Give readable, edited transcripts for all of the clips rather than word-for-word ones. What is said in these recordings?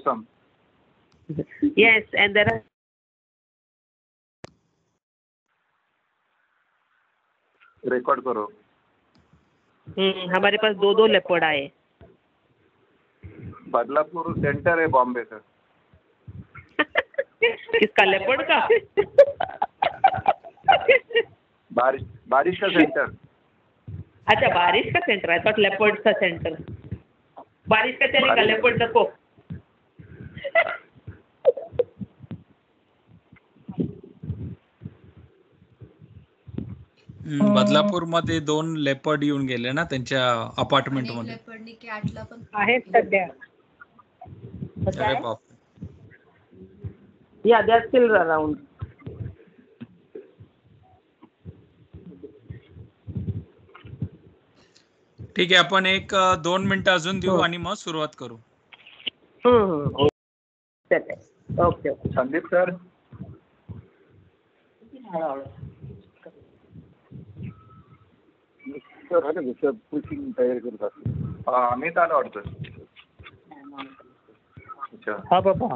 some. Yes, and there are record करो. हमारे pass 2 leopard आए. बदलापुर सेंटर है बॉम्बे का. किसका, लेपर्ड का? बारिश का सेंटर. अच्छा, बारिश का सेंटर है तो लेपर्ड का सेंटर. बारिश का चलेगा, लेपर्ड रखो. बदलापूर मध्ये 2 लेपर्ड येऊन गेले ना त्यांच्या अपार्टमेंट मध्ये. लेपर्डनी कॅटला पण आहेत सध्या. अरे बाप. Yeah, they are still around. ठीक आहे, आपण 1-2 मिनिटं अजून देऊ आणि मग सुरुवात करू. ओके. संदीप सर. तयारी करत असतो. अमित आला वाटतं. अच्छा. हा बाबा.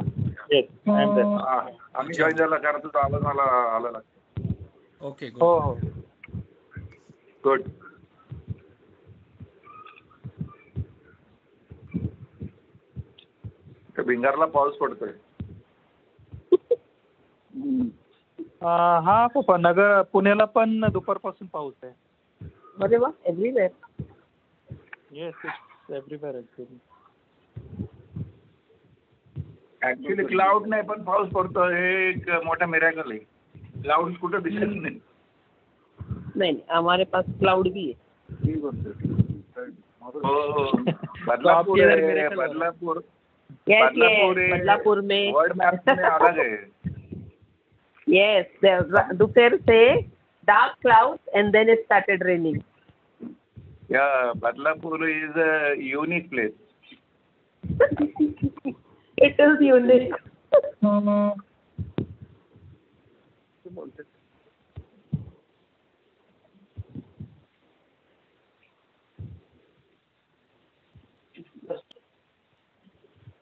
आम्ही जॉईन झाला कारण तुझा आवाज मला आला. ओके. हो. गुड. भिंगारला पाऊस पडतोय. हा पप्पा, पुण्याला पण दुपारपासून पाऊस आहे. अरे वा, everywhere. Yes, everywhere actually. Actually cloud नाही पण पाऊस पडतो, हे एक मोठा मिरॅकल आहे. क्लाउड कुठं दिसत नाही. नहीं, हमारे पास क्लाउड भी है. बदलापुर है. बदलापुर. Yes, बदलापुर में वर्ल्ड मैप में अलग है. Yes, दोपहर से dark clouds and then it started raining. Yeah, Badlapur is a unique place. It is unique.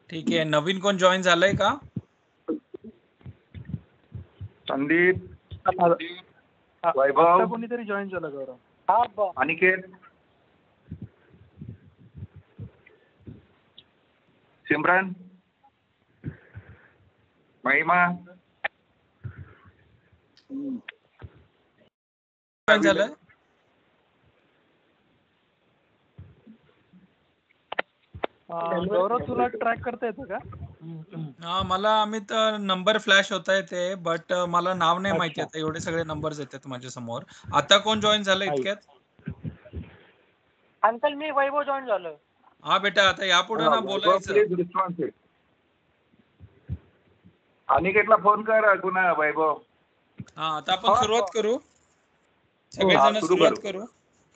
ठीक आहे, नवीन कोण जॉईन झालंय का? संदीप, आता वैभव, कोणीतरी जॉईन झालं गौरव. अनिकेत, सिमरन, महिमा. जॉईन झालंय? गौरव, तुला ट्रॅक करता येतं का? हा, मला अमित नंबर फ्लॅश होत आहे ते, बट मला नाव नाही माहिती. आता एवढे सगळे नंबर्स येतात माझ्या समोर. आता कोण जॉईन झालं इतक्यात? अंकल, मी वैभव जॉईन झालोय. हा बेटा, आता यापुढे ना बोलायचं. अनिकेतला फोन कर पुन्हा. वैभव. हा, आता आपण सुरुवात करू. सगळेजण सुरुवात करू,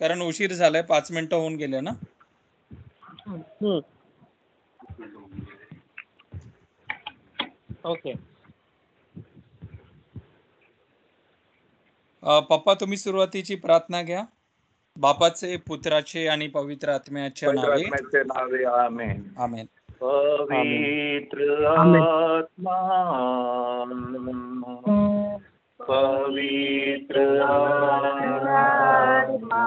कारण उशीर झालाय. 5 मिनिटं होऊन गेले ना. ओके. पप्पा, तुम्ही सुरुवातीची प्रार्थना घ्या. बापाचे, पुत्राचे आणि पवित्र आत्म्याच्या नावे. आमेन. आमेन. पवित्र आत्मा, पवित्र आत्मा,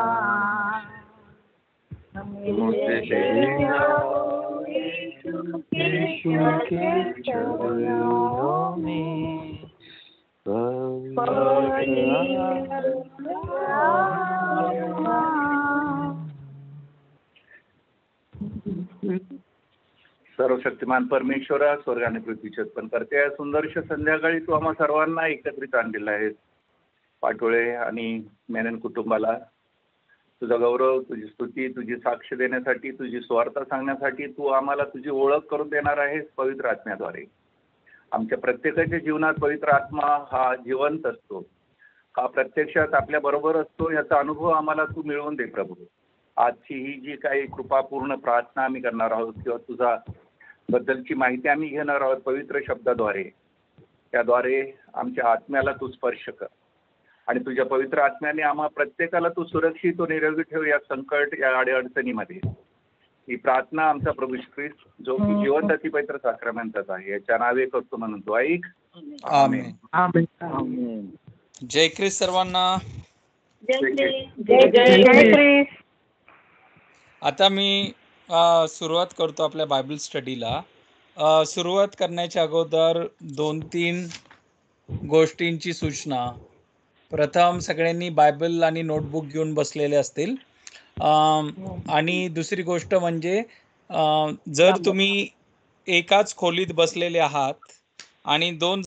सर्वशक्तिमान परमेश्वरा, स्वर्ग आणि पृथ्वीचे उत्पन्न करते, या सुंदरशा संध्याकाळी तू आम्हा सर्वांना एकत्रित आणलेला आहेस. पाटोळे आणि मेनन कुटुंबाला तुझा गौरव, तुझी स्तुती, तुझी साक्ष देण्यासाठी, तुझी स्वार्थ सांगण्यासाठी तू आम्हाला तुझी ओळख करून देणार आहेस पवित्र आत्म्याद्वारे. आमच्या प्रत्येकाच्या जीवनात पवित्र आत्मा हा जिवंत असतो, हा प्रत्यक्षात आपल्या बरोबर असतो. याचा अनुभव आम्हाला तू मिळवून दे प्रभू. आजची ही जी काही कृपापूर्ण प्रार्थना आम्ही करणार आहोत किंवा तुझा बद्दलची माहिती आम्ही घेणार आहोत पवित्र शब्दाद्वारे, त्याद्वारे आमच्या आत्म्याला तू स्पर्श कर आणि तुझ्या पवित्र आत्म्याने आम्हा प्रत्येकाला तू सुरक्षित व निरोगी ठेव या संकट, या अडीअडचणीमध्ये. ही प्रार्थना आमचा प्रभू श्री ख्रिस्त जो की जिवंत अति पवित्र साक्रामेंटात आहे याच्या नावे करतो म्हणून तो ऐक. आमेन. आमेन. जय ख्रिस्त सर्वांना. जय ख्रिस्त. आता मी सुरुवात करतो आपल्या बायबल स्टडीला. सुरुवात करण्याच्या अगोदर 2-3 गोष्टींची सूचना. प्रथम सगळ्यांनी बायबल आणि नोटबुक घेऊन बसलेले असतील. आणि दुसरी गोष्ट म्हणजे जर तुम्ही एकाच खोलीत बसलेले आहात आणि 2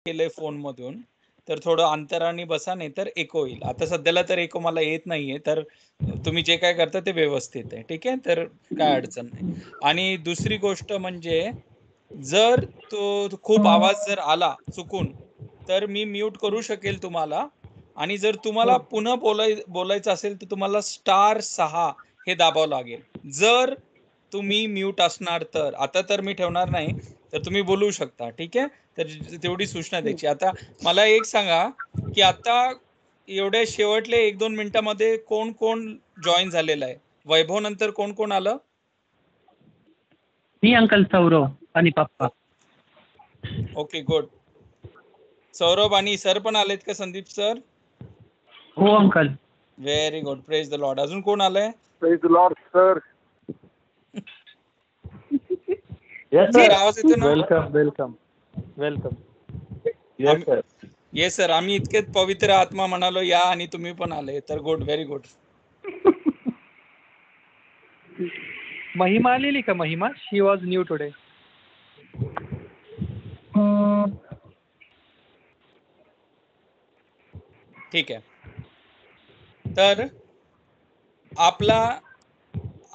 केले फोनमधून तर थोडं अंतराने बसा, नाही तर एको होईल. आता सध्याला तर एको मला येत नाहीये, तर तुम्ही जे काय करता ते व्यवस्थित आहे. ठीक आहे, तर काय अडचण नाही. आणि दुसरी गोष्ट म्हणजे जर तो खूप आवाज जर आला चुकून तर मी म्यूट करू शकेल तुम्हाला. आणि जर तुम्हाला पुन्हा बोलायचं असेल तर तुम्हाला *6 हे दाबावं लागेल. जर तुम्ही म्यूट असणार तर. आता तर मी ठेवणार नाही, तर तुम्ही बोलू शकता. ठीक आहे, तर तेवढी सूचना द्यायची. आता मला एक सांगा की आता एवढ्या शेवटले 1-2 मिनिटांमध्ये कोण कोण जॉईन झालेलं आहे? वैभव नंतर कोण कोण आलं? मी अंकल सौरव आणि पप्पा. Okay, good. सौरभ आणि सर पण आलेत का? संदीप सर? हो uncle. Very good, praise the Lord. अजून कोण आलंय? Praise the Lord sir. Sir आवाज येतो ना? वेलकम. येस सर, आम्ही इतकेच पवित्र आत्मा म्हणालो या आणि तुम्ही पण आले, तर गुड, व्हेरी गुड. महिमा आलेली का? महिमा, शी वॉज न्यू टुडे. ठीक आहे, तर आपला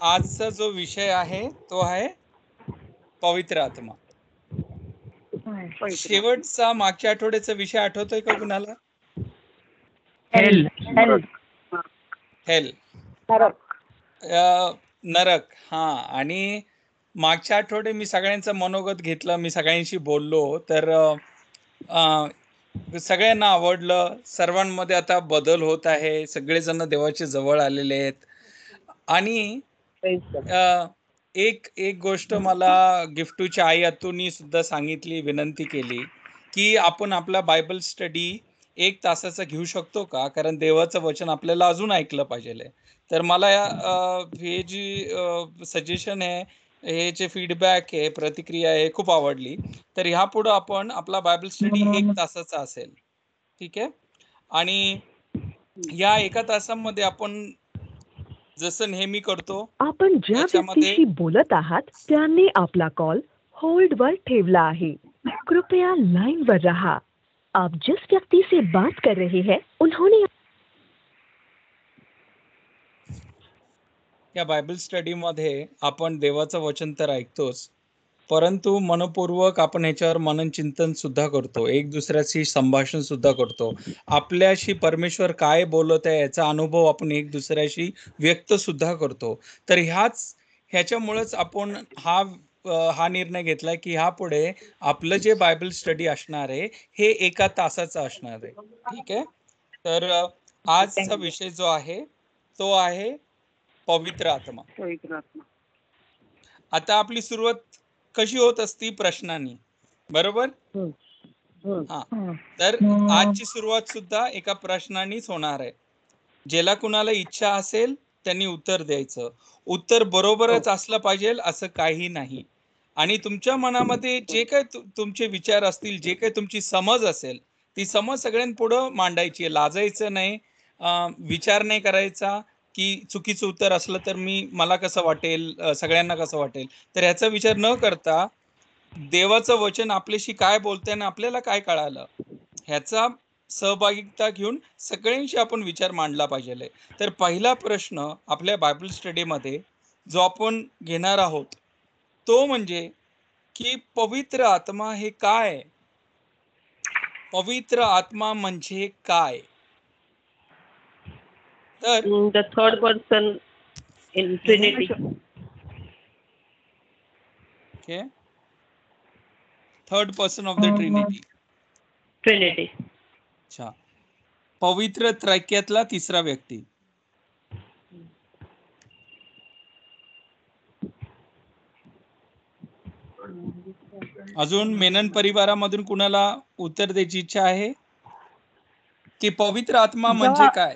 आजचा जो विषय आहे तो आहे पवित्र आत्मा. शेवटचा मागच्या आठवड्याचा विषय आठवतोय का कुणाला? हेल. हेल, नरक. हा, आणि मागच्या आठवडे मी सगळ्यांचं मनोगत घेतलं, मी सगळ्यांशी बोललो, तर सगळ्यांना आवडलं. सर्वांमध्ये आता बदल होत आहे, सगळेजण देवाच्या जवळ आलेले आहेत. आणि एक गोष्ट मला गिफ्टूच्या आई अतुनी सुद्धा सांगितली, विनंती केली की आपण आपला बायबल स्टडी 1 तासाचा घेऊ शकतो का, कारण देवाचं वचन आपल्याला अजून ऐकलं पाहिजे. तर मला हे जी सजेशन आहे, हे जे फीडबॅक आहे, प्रतिक्रिया आहे, खूप आवडली. तर ह्यापुढे आपण आपला बायबल स्टडी 1 तासाचा असेल. ठीक आहे, आणि या 1 तासामध्ये आपण जसं नेहमी करतो, आपण ज्या व्यक्तीशी बोलत आहात त्यांनी आपला कॉल होल्ड वर ठेवला आहे. कृपया लाइन पर रहा. आप जिस व्यक्ति से बात कर रहे हैं उन्होंने या बायबल स्टडी मध्ये आपण देवाचं वचन तर ऐकतोच, परंतु मनपूर्वक आपण ह्याच्यावर मनन चिंतन सुद्धा करतो, एक दुसऱ्याशी संभाषण सुद्धा करतो. आपल्याशी परमेश्वर काय बोलत आहे याचा अनुभव आपण एक दुसऱ्याशी व्यक्त सुद्धा करतो. तर ह्याच्यामुळेच आपण हा निर्णय घेतला की ह्यापुढे आपलं जे बायबल स्टडी असणार आहे हे 1 तासाचं असणार आहे. ठीक आहे, तर आजचा विषय जो आहे तो आहे पवित्र आत्मा. आता आपली सुरुवात कशी होत असती? प्रश्नांनी, बरोबर? हा, तर आजची सुरुवात सुद्धा एका प्रश्नानेच होणार आहे. ज्याला कुणाला इच्छा असेल त्यांनी उत्तर द्यायचं. उत्तर बरोबरच असलं पाहिजे असं काही नाही. आणि तुमच्या मनामध्ये जे काही तुमचे विचार असतील, जे काही तुमची समज असेल, ती समज सगळ्यांपुढं मांडायची, लाजायचं नाही, विचार नाही करायचा की चुकीचं उत्तर असलं तर मला कसं वाटेल, सगळ्यांना कसं वाटेल. तर ह्याचा विचार न करता देवाचं वचन आपल्याशी काय बोलतंय आणि आपल्याला काय कळालं ह्याचा सहभागिता घेऊन सगळ्यांशी आपण विचार मांडला पाहिजे. तर पहिला प्रश्न आपल्या बायबल स्टडीमध्ये जो आपण घेणार आहोत तो म्हणजे की पवित्र आत्मा हे काय? पवित्र आत्मा म्हणजे काय? तर the third person in Trinity. Okay, third person of the Trinity. अच्छा, पवित्र त्रैक्यातला तिसरा व्यक्ती. अजून मेनन परिवारामधून कुणाला उत्तर द्यायची इच्छा आहे की पवित्र आत्मा म्हणजे काय?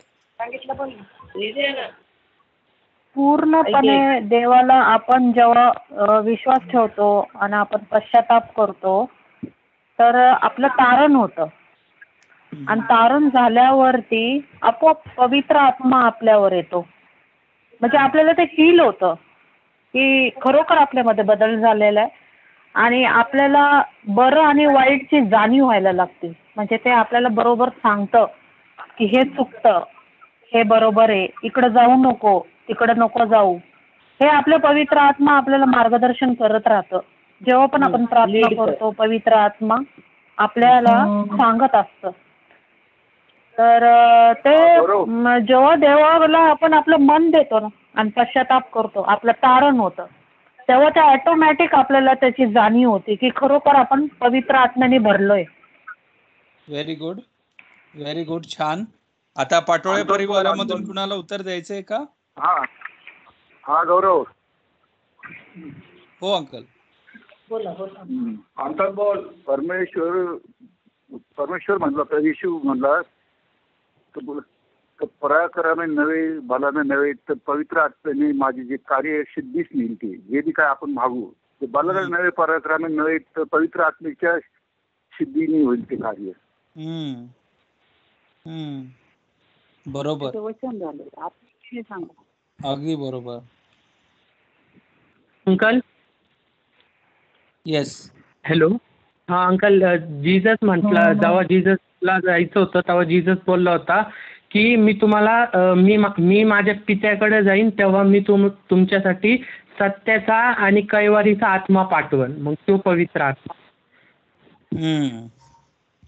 पूर्णपणे देवाला आपण जेव्हा विश्वास ठेवतो आणि आपण पश्चाताप करतो तर आपलं तारण होतं आणि तारण झाल्यावरती आपोआप पवित्र आत्मा आपल्यावर येतो. म्हणजे आपल्याला ते फील होतं की खरोखर आपल्यामध्ये बदल झालेला आहे आणि आपल्याला बरं आणि वाईटची जाणीव व्हायला लागते. म्हणजे ते आपल्याला बरोबर सांगतं की हे चुकतं, हे बरोबर आहे, इकडं जाऊ नको, तिकडं नको जाऊ. हे आपलं पवित्र आत्मा आपल्याला मार्गदर्शन करत राहतं. जेव्हा पण आपण प्रार्थना करतो पवित्र आत्मा आपल्याला सांगत असतं. तर ते जेव्हा देवाला आपण आपलं मन देतो ना आणि पश्चाताप करतो, आपलं तारण होतं, तेव्हा ते ऑटोमॅटिक आपल्याला त्याची जाणीव होती की खरोखर आपण पवित्र आत्म्याने भरलोय. व्हेरी गुड, व्हेरी गुड, छान. आता पाटोळे परिवारामधून कुणाला उत्तर द्यायचंय का? हा गौरव. हो अंकल. अंतर बोल. परमेश्वर म्हणला तर येशू म्हणला तर पराक्रमे नव्हे बलाने नव्हे तर पवित्र आत्म्याने माझी जे कार्य सिद्धीस नेईल ते जे बी काय आपण मागू ते बलाने नव्हे पराक्रमे नव्हे तर पवित्र आत्म्याच्या सिद्धीने होईल ते कार्य. बरोबर, वचन झालं आपण सांगा. अगदी बरोबर. अंकल. येस. हॅलो. हा अंकल, जीजस म्हटलं जेव्हा जीजसला जायचं होतं तेव्हा जीजस बोलला होता की मी तुम्हाला मी माझ्या पित्याकडे जाईन तेव्हा मी तुमच्यासाठी सत्याचा आणि कैवारीचा आत्मा पाठवन. मग तो पवित्र आत्मा.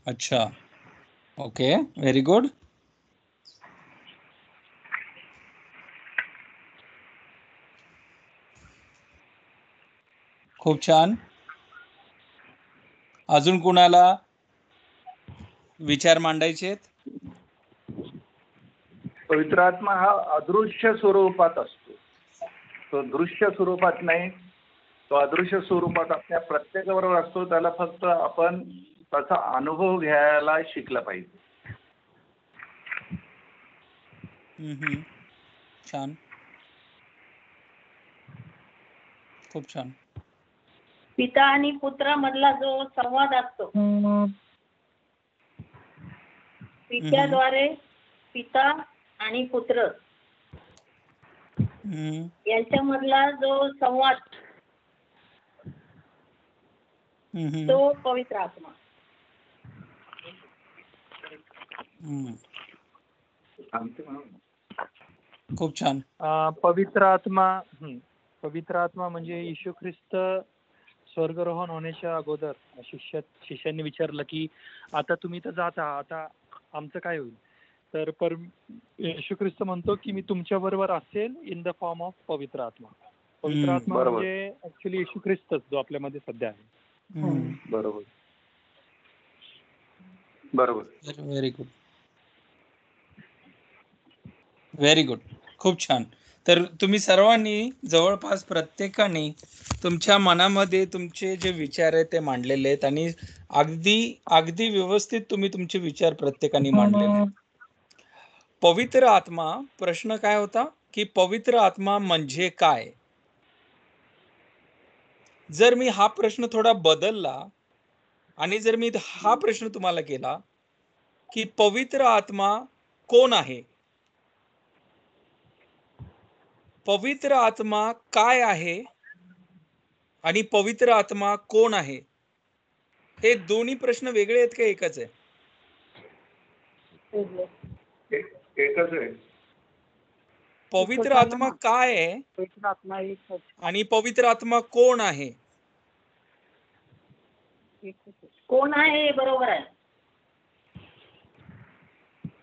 अच्छा, ओके, व्हेरी गुड. खूप छान. अजून कुणाला विचार मांडायचे आहेत? पवित्र आत्मा हा अदृश्य स्वरूपात असतो, तो दृश्य स्वरूपात नाही. तो अदृश्य स्वरूपात आपल्या प्रत्येकाबरोबर असतो. त्याला फक्त आपण त्याचा अनुभव घ्यायला शिकला पाहिजे. छान, खूप छान. पिता आणि पुत्रामधला जो संवाद असतो, पित्याद्वारे पिता आणि पुत्र यांच्यामधला जो संवाद तो पवित्र आत्मा. खूप छान. पवित्र आत्मा म्हणजे येशू ख्रिस्त स्वर्गरोहण होण्याच्या अगोदर शिष्यांनी विचारलं की आता तुम्ही तर जाता, आता आमचं काय होईल? तर येशू ख्रिस्त म्हणतो की मी तुमच्या बरोबर असेल इन द फॉर्म ऑफ पवित्र आत्मा. पवित्र आत्मा म्हणजे ऍक्च्युली येशू ख्रिस्तच जो आपल्यामध्ये सध्या आहे. बरोबर बरोबर. व्हेरी गुड, व्हेरी गुड, खूप छान. तर तुम्ही सर्वांनी जवळपास प्रत्येकाने तुमच्या मनामध्ये तुमचे जे विचार आहेत ते मांडलेले आहेत आणि अगदी अगदी व्यवस्थित तुम्ही तुमचे विचार प्रत्येकाने मांडलेले आहेत. पवित्र आत्मा, प्रश्न काय होता की पवित्र आत्मा म्हणजे काय? जर मी हा प्रश्न थोडा बदलला आणि जर मी हा प्रश्न तुम्हाला केला की पवित्र आत्मा कोण आहे, पवित्र आत्मा काय आहे आणि पवित्र आत्मा कोण आहे, हे दोन्ही प्रश्न वेगळे आहेत का एकच आहे? एकच आहे. पवित्र आत्मा काय आहे आणि पवित्र आत्मा कोण आहे? कोण आहे बरोबर आहे.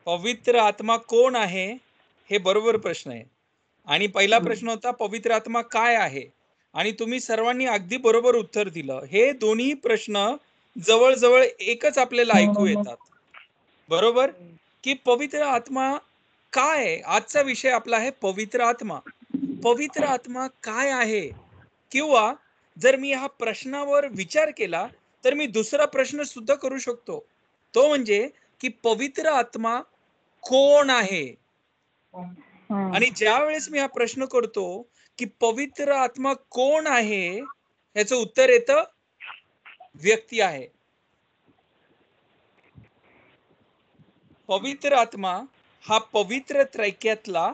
पवित्र आत्मा कोण आहे हे बरोबर प्रश्न आहे. आणि पहिला प्रश्न होता पवित्र आत्मा काय आहे, आणि तुम्ही सर्वांनी अगदी बरोबर उत्तर दिलं. हे दोन्ही प्रश्न जवळजवळ एकच आपल्याला ऐकू येतात. बरोबर की पवित्र आत्मा काय आहे? आजचा विषय आपला आहे पवित्र आत्मा. पवित्र आत्मा काय आहे, किंवा जर मी ह्या प्रश्नावर विचार केला तर मी दुसरा प्रश्न सुद्धा करू शकतो, तो म्हणजे की पवित्र आत्मा कोण आहे. आणि ज्या वेळेस मी हा प्रश्न करतो की पवित्र आत्मा कोण आहे, ह्याचं उत्तर येतं व्यक्ती आहे. पवित्र आत्मा हा पवित्र त्रैक्यातला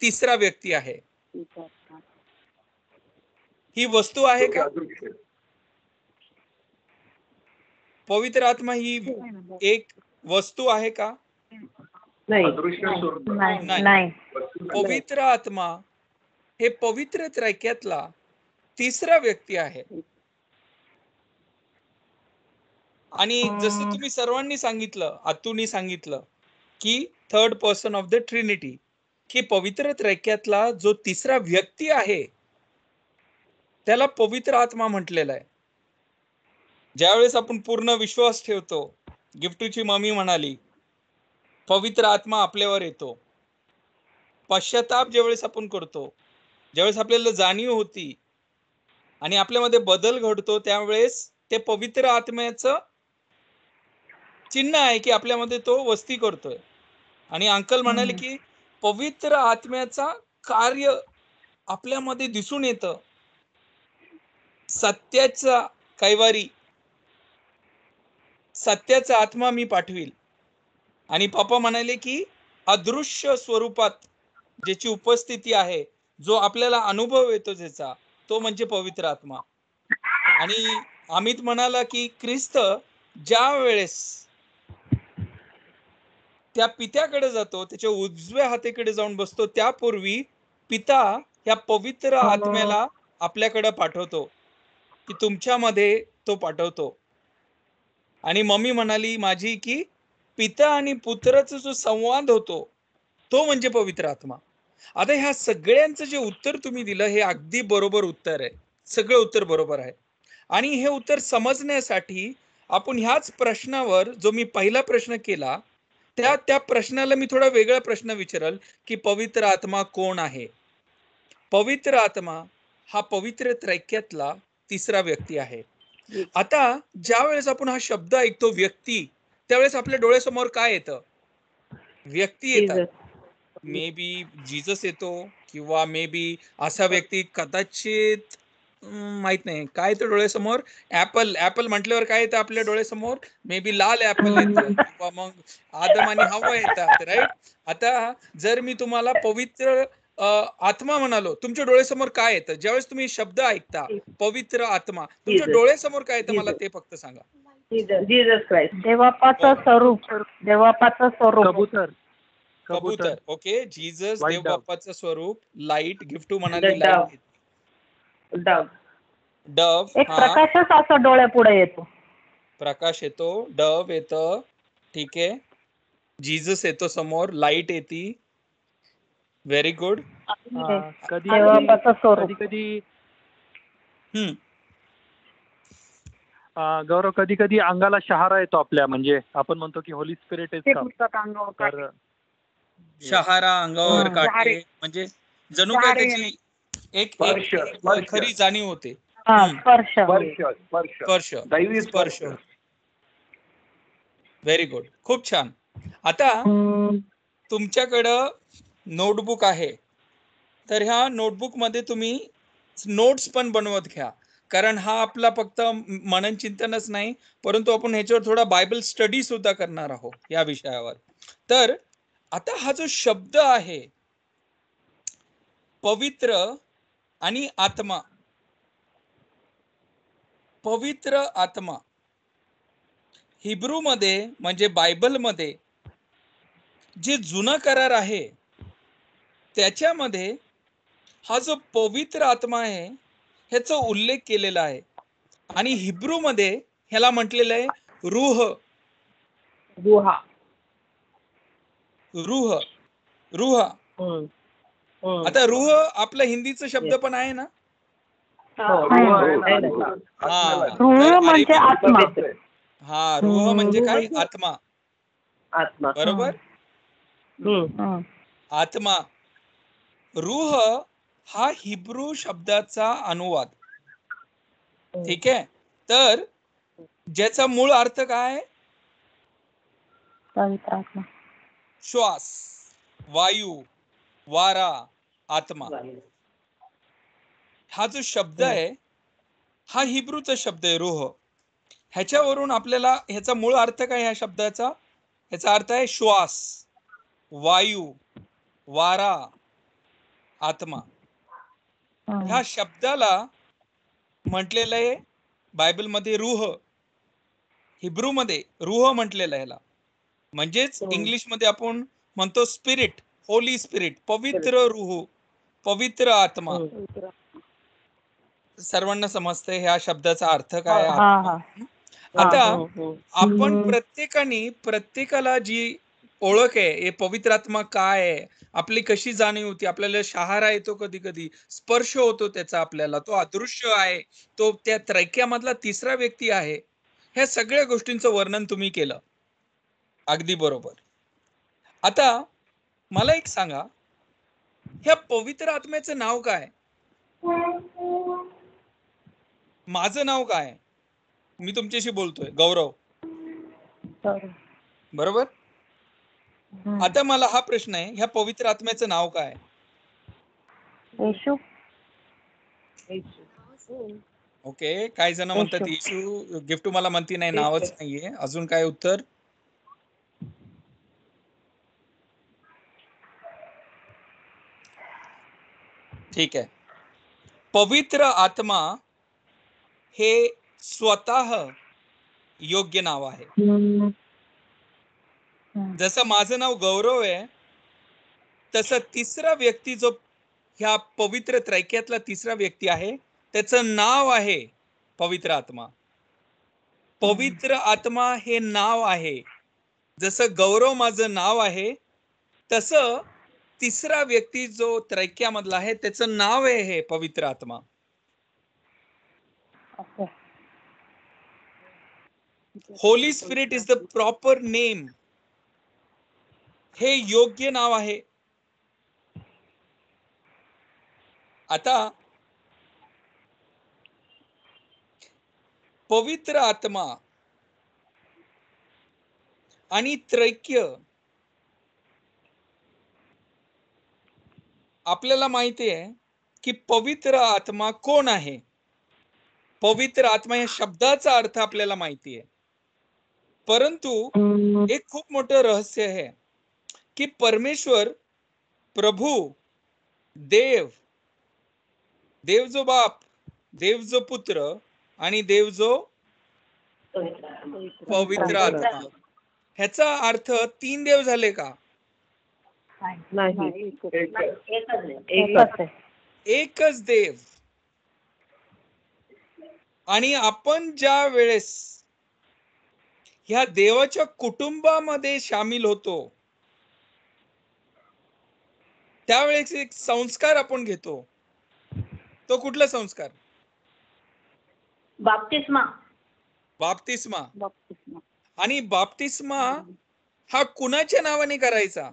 तिसरा व्यक्ती आहे. ही वस्तू आहे का? पवित्र आत्मा ही एक वस्तू आहे का? नाही. पवित्र आत्मा हे पवित्र त्रैक्यातला तिसरा व्यक्ती आहे. आणि जसं तुम्ही सर्वांनी सांगितलं, आतूनी सांगितलं की third person of the Trinity, की पवित्र त्रैक्यातला जो तिसरा व्यक्ती आहे त्याला पवित्र आत्मा म्हटलेला आहे. ज्यावेळेस आपण पूर्ण विश्वास ठेवतो, गिफ्टूची मम्मी म्हणाली पवित्र आत्मा आपल्यावर येतो. पश्चाताप ज्यावेळेस आपण करतो, ज्यावेळेस आपल्याला जाणीव होती आणि आपल्यामध्ये बदल घडतो, त्यावेळेस ते पवित्र आत्म्याचं चिन्ह आहे की आपल्यामध्ये तो वस्ती करतोय. आणि अंकल म्हणाले की पवित्र आत्म्याचा कार्य आपल्यामध्ये दिसून येतं. सत्याचा कैवारी, सत्याचा आत्मा मी पाठवील. आणि पप्पा म्हणाले की अदृश्य स्वरूपात ज्याची उपस्थिती आहे, जो आपल्याला अनुभव येतो ज्याचा, तो म्हणजे पवित्र आत्मा. आणि अमित म्हणाला की ख्रिस्त ज्या वेळेस त्या पित्याकडे जातो, त्याच्या उजव्या हातीकडे जाऊन बसतो, त्यापूर्वी पिता या पवित्र आत्म्याला आपल्याकडे पाठवतो, की तुमच्यामध्ये तो पाठवतो. आणि मम्मी म्हणाली माझी की पिता आणि पुत्राचा जो संवाद होतो तो म्हणजे पवित्र आत्मा. आता ह्या सगळ्यांचं जे उत्तर तुम्ही दिलं हे अगदी बरोबर उत्तर आहे. सगळं उत्तर बरोबर आहे. आणि हे उत्तर समजण्यासाठी आपण ह्याच प्रश्नावर जो मी पहिला प्रश्न केला त्या प्रश्नाला मी थोडा वेगळा प्रश्न विचारल की पवित्र आत्मा कोण आहे. पवित्र आत्मा हा पवित्र त्रैक्यातला तिसरा व्यक्ती आहे. आता ज्या वेळेस आपण हा शब्द ऐकतो व्यक्ती, त्यावेळेस आपल्या डोळ्यासमोर काय येतं? व्यक्ती येतात. मे बी जीसस येतो किंवा मे बी असा व्यक्ती कदाचित माहित नाही काय येतं डोळ्यासमोर. ऍपल म्हटल्यावर काय येतं आपल्या डोळ्यासमोर? मे बी लाल ऍपल येतं किंवा मग आदम आणि हव्वा येतात, राईट. आता जर मी तुम्हाला पवित्र आत्मा म्हणालो, तुमच्या डोळ्यासमोर काय येतं? ज्यावेळेस तुम्ही शब्द ऐकता पवित्र आत्मा, तुमच्या डोळ्यासमोर काय येतं मला ते फक्त सांगा. Jesus Christ. देवापाचं स्वरूप. कबूतर. ओके. जीसस White देव dove. बाप्पाचं स्वरूप. लाईट. गिफ्ट म्हणाली The लाईट. dove. डव. एक हा, प्रकाशच असं डोळ्यापुढे येतो. प्रकाश येतो, डव येतं, ठीक आहे. जीसस येतो समोर, लाईट येते. Very good. देवापाचं स्वरूप. कधी गौरव कधी अंगाला शहारा येतो आपल्या, म्हणजे आपण म्हणतो की होली स्पिरिट इज कम. तर शहारा, अंगावर काटे, म्हणजे जणू काय त्याची एक खरी जाणीव होते. स्पर्श. Very good. खूप छान. आता तुमच्याकडं नोटबुक आहे, तर ह्या नोटबुक मध्ये तुम्ही नोट्स पण बनवत घ्या, कारण हा आपला फक्त मनन चिंतनच नाही, परंतु आपण ह्याच्यावर थोडा बायबल स्टडी सुद्धा करणार आहोत या विषयावर. तर आता हा जो शब्द आहे पवित्र आणि आत्मा, पवित्र आत्मा हिब्रू मध्ये म्हणजे बायबल मध्ये जे जुना करार आहे त्याच्यामध्ये हा जो पवित्र आत्मा आहे ह्याचा उल्लेख केलेला आहे. आणि हिब्रू मध्ये ह्याला म्हटलेलं आहे रूह. आता रूह आपला हिंदीचा शब्द पण आहे ना. रूह म्हणजे आत्मा. हा, रूह म्हणजे काय? आत्मा. बरोबर. आत्मा. रूह हा हिब्रू शब्दाचा अनुवाद. ठीक आहे. तर ज्याचा मूळ अर्थ काय आहे? पवित्र आत्मा. श्वास, वायू, वारा, आत्मा. हा जो शब्द आहे हा हिब्रूचा शब्द आहे, रूह. ह्याच्यावरून आपल्याला ह्याचा मूळ अर्थ काय ह्या शब्दाचा? ह्याचा अर्थ आहे श्वास, वायू, वारा, आत्मा. ह्या शब्दाला म्हटलेलं आहे बायबलमध्ये रूह, हिब्रूमध्ये रूह म्हटलेलं आहे ह्याला. म्हणजेच इंग्लिशमध्ये आपण म्हणतो स्पिरिट, होली स्पिरिट, पवित्र रूह, पवित्र आत्मा. सर्वांना समजतंय ह्या शब्दाचा अर्थ काय आहे? आत्मा. आता आपण प्रत्येकाला जी ओळख आहे, हे पवित्र आत्मा काय आहे, आपली कशी जाणीव होती, आपल्याला शहारा येतो, कधी कधी स्पर्श होतो त्याचा, आपल्याला तो अदृश्य आहे, तो त्या त्रैक्यामधला तिसरा व्यक्ती आहे. ह्या सगळ्या गोष्टींचं वर्णन तुम्ही केलं, अगदी बरोबर. आता मला एक सांगा, ह्या पवित्र आत्म्याचं नाव काय? माझं नाव काय? मी तुमच्याशी बोलतोय, गौरव, बरोबर. आता मला हा प्रश्न आहे, ह्या पवित्र आत्म्याचं नाव काय? येशू. ओके, काही जण म्हणतात येशू. गिफ्ट मला म्हणती नाही, नावच नाहीये. अजून काय उत्तर? ठीक आहे. पवित्र आत्मा हे स्वतः योग्य नाव आहे. जसं माझं नाव गौरव आहे, तसं तिसरा व्यक्ती जो ह्या पवित्र त्रैक्यातला तिसरा व्यक्ती आहे, त्याचं नाव आहे पवित्र आत्मा. पवित्र आत्मा हे नाव आहे. जसं गौरव माझं नाव आहे, तसं तिसरा व्यक्ती जो त्रैक्यामधला आहे त्याचं नाव आहे हे पवित्र आत्मा. Holy spirit is the proper name. हे योग्य नाव आहे. आता पवित्र आत्मा आणि त्रैक्य आपल्याला माहिती आहे की पवित्र आत्मा कोण आहे. पवित्र आत्मा या शब्दाचा अर्थ आपल्याला माहिती आहे, परंतु एक खूप मोठं रहस्य आहे की परमेश्वर, प्रभू, देव, देव जो बाप, देव जो पुत्र आणि देव जो पवित्र आत्मा, ह्याचा अर्थ तीन देव झाले का? नाही, एकच देव. आणि आपण ज्या वेळेस ह्या देवाच्या कुटुंबामध्ये सामील होतो, त्यावेळेस एक संस्कार आपण घेतो. तो कुठला संस्कार? बाप्तिस्मा. बाप्तिस्मा. आणि बाप्तिस्मा हा कुणाच्या नावाने करायचा?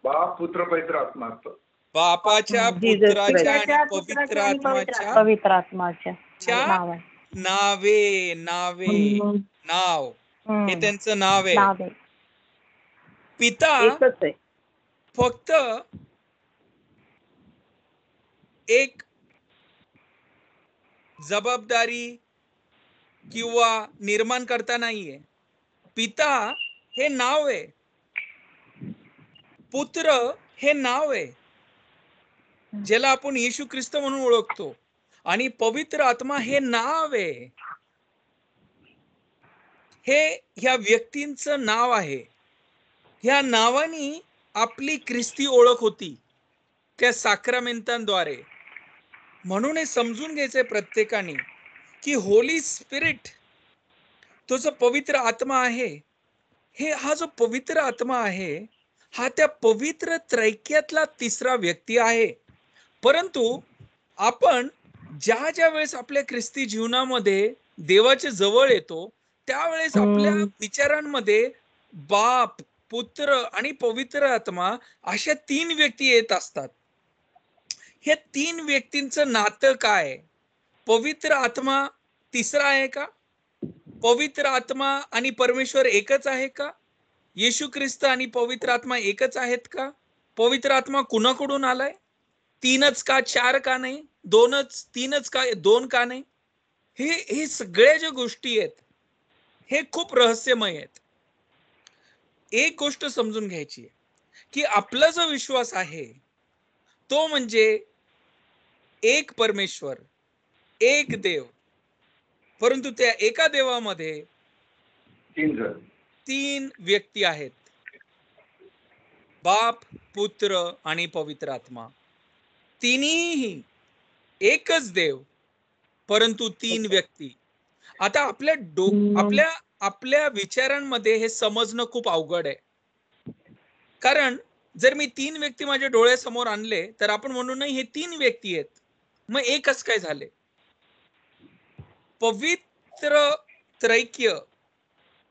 बाप, पुत्र, पवित्र आत्मा असतो. बापाच्या, पुत्राच्या आणि पवित्र आत्म्याच्या नावे. नाव हे त्यांचं नाव आहे. पिता फक्त एक जबाबदारी किंवा निर्माण करता नाहीये. पिता हे नाव आहे, पुत्र हे नाव आहे ज्याला आपण येशू ख्रिस्त म्हणून ओळखतो, आणि पवित्र आत्मा हे नाव आहे. हे ह्या व्यक्तींचं नाव आहे. ह्या नावानी आपली ख्रिस्ती ओळख होती त्या साक्रामेंतांद्वारे. म्हणून हे समजून घ्यायचंय प्रत्येकाने की होली स्पिरिट, तो जो पवित्र आत्मा आहे, हा जो पवित्र आत्मा आहे हा त्या पवित्र त्रैक्यातला तिसरा व्यक्ती आहे. परंतु आपण ज्या वेळेस आपल्या ख्रिस्ती जीवनामध्ये देवाच्या जवळ येतो, त्यावेळेस आपल्या विचारांमध्ये बाप, पुत्र आणि पवित्र आत्मा अशा तीन व्यक्ती येत असतात. हे तीन व्यक्तींचं नातं काय? पवित्र आत्मा तिसरा आहे का? पवित्र आत्मा आणि परमेश्वर एकच आहे का? येशू ख्रिस्त आणि पवित्र आत्मा एकच आहेत का? पवित्र आत्मा कुणाकडून आलाय? तीनच का, चार का नाही, दोनच, तीनच का, दोन का नाही? हे सगळ्या ज्या गोष्टी आहेत हे खूप रहस्यमय आहेत. एक गोष्ट समजून घ्यायची की आपला जो विश्वास आहे तो म्हणजे एक परमेश्वर, एक देव, परंतु त्या एका देवामध्ये तीन व्यक्ती आहेत, बाप, पुत्र आणि पवित्र आत्मा. तिन्ही एकच देव परंतु तीन व्यक्ती. आता आपल्या विचारांमध्ये हे समजणं खूप अवघड आहे. कारण जर मी तीन व्यक्ती माझ्या डोळ्यासमोर आणले तर आपण म्हणू नाही हे तीन व्यक्ती आहेत, मग एकच काय झाले? पवित्र त्रैक्य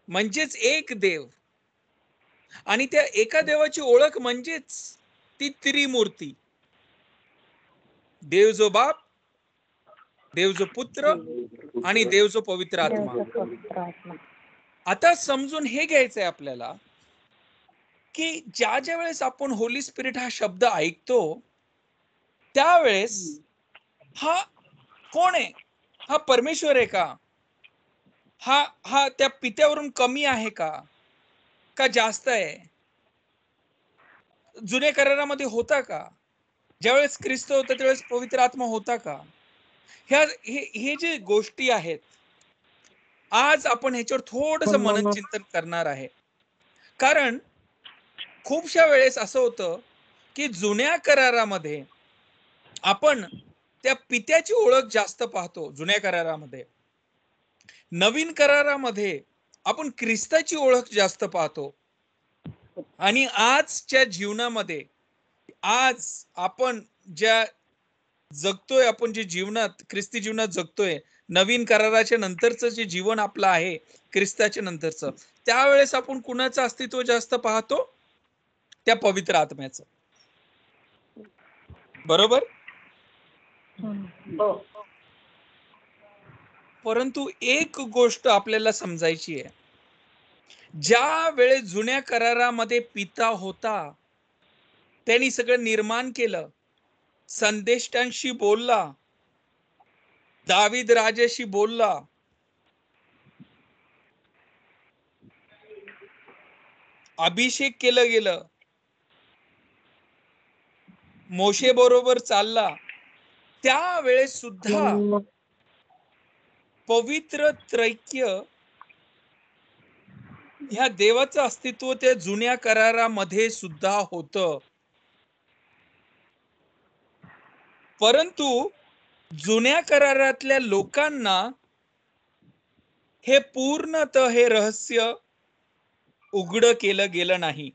म्हणजेच एक देव आणि त्या एका देवाची ओळख म्हणजेच ती त्रिमूर्ती. देव जो बाप, देव जो पुत्र आणि देव जो पवित्र आत्मा. आता समजून हे घ्यायचंय आपल्याला की ज्या वेळेस आपण होली स्पिरिट हा शब्द ऐकतो त्यावेळेस हा कोण आहे? हा परमेश्वर आहे का? हा त्या पित्यावरून कमी आहे का जास्त आहे? जुन्या करारामध्ये होता का? ज्यावेळेस ख्रिस्त होता त्यावेळेस पवित्र आत्मा होता का? हे जे गोष्टी आहेत आज आपण ह्याच्यावर थोडस मनन चिंतन करणार आहे. कारण खूपशा वेळेस असं होतं की जुन्या करारामध्ये आपण त्या पित्याची ओळख जास्त पाहतो. जुन्या करारामध्ये, नवीन करारामध्ये आपण ख्रिस्ताची ओळख जास्त पाहतो. आणि आजच्या जीवनामध्ये आज आपण ज्या जगतोय, आपण जे जीवनात ख्रिस्ती जीवनात जगतोय, नवीन कराराच्या नंतरचं जे जीवन आपलं आहे ख्रिस्ताच्या नंतरचं, त्यावेळेस आपण कुणाचं अस्तित्व जास्त पाहतो? त्या पवित्र आत्म्याचं. बरोबर? परंतु एक गोष्ट आपल्याला समजायची आहे, ज्या वेळेस जुन्या करारामध्ये पिता होता, त्यांनी सगळं निर्माण केलं, संदेष्टांशी बोलला, दावीद राजाशी बोलला, अभिषेक केलं गेलं, मोशे बरोबर चालला, त्यावेळेस सुद्धा पवित्र त्रैक्य ह्या देवाचं अस्तित्व त्या जुन्या करारामध्ये सुद्धा होतं. परंतु जुन्या करारातल्या लोकांना हे पूर्णतः हे रहस्य उघड केलं गेलं नाही.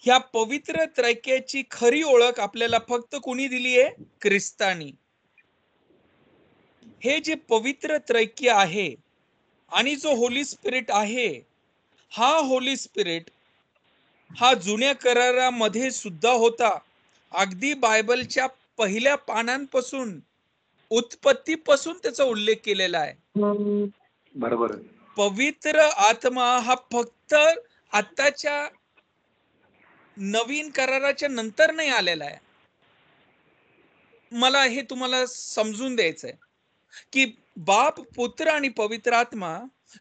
ह्या पवित्र त्रैक्याची खरी ओळख आपल्याला फक्त कोणी दिली आहे? ख्रिस्तानी. हे जे पवित्र त्रैक्य आहे आणि जो होली स्पिरिट आहे, हा होली स्पिरिट हा जुन्या करारामध्ये सुद्धा होता. अगदी बायबलच्या पहिल्या पानांपासून, उत्पत्तीपासून त्याचा उल्लेख केलेला आहे. बरोबर. पवित्र आत्मा हा फक्त आताच्या नवीन कराराच्या नंतर नाही आलेला आहे. मला हे तुम्हाला समजून द्यायचंय की बाप, पुत्र आणि पवित्र आत्मा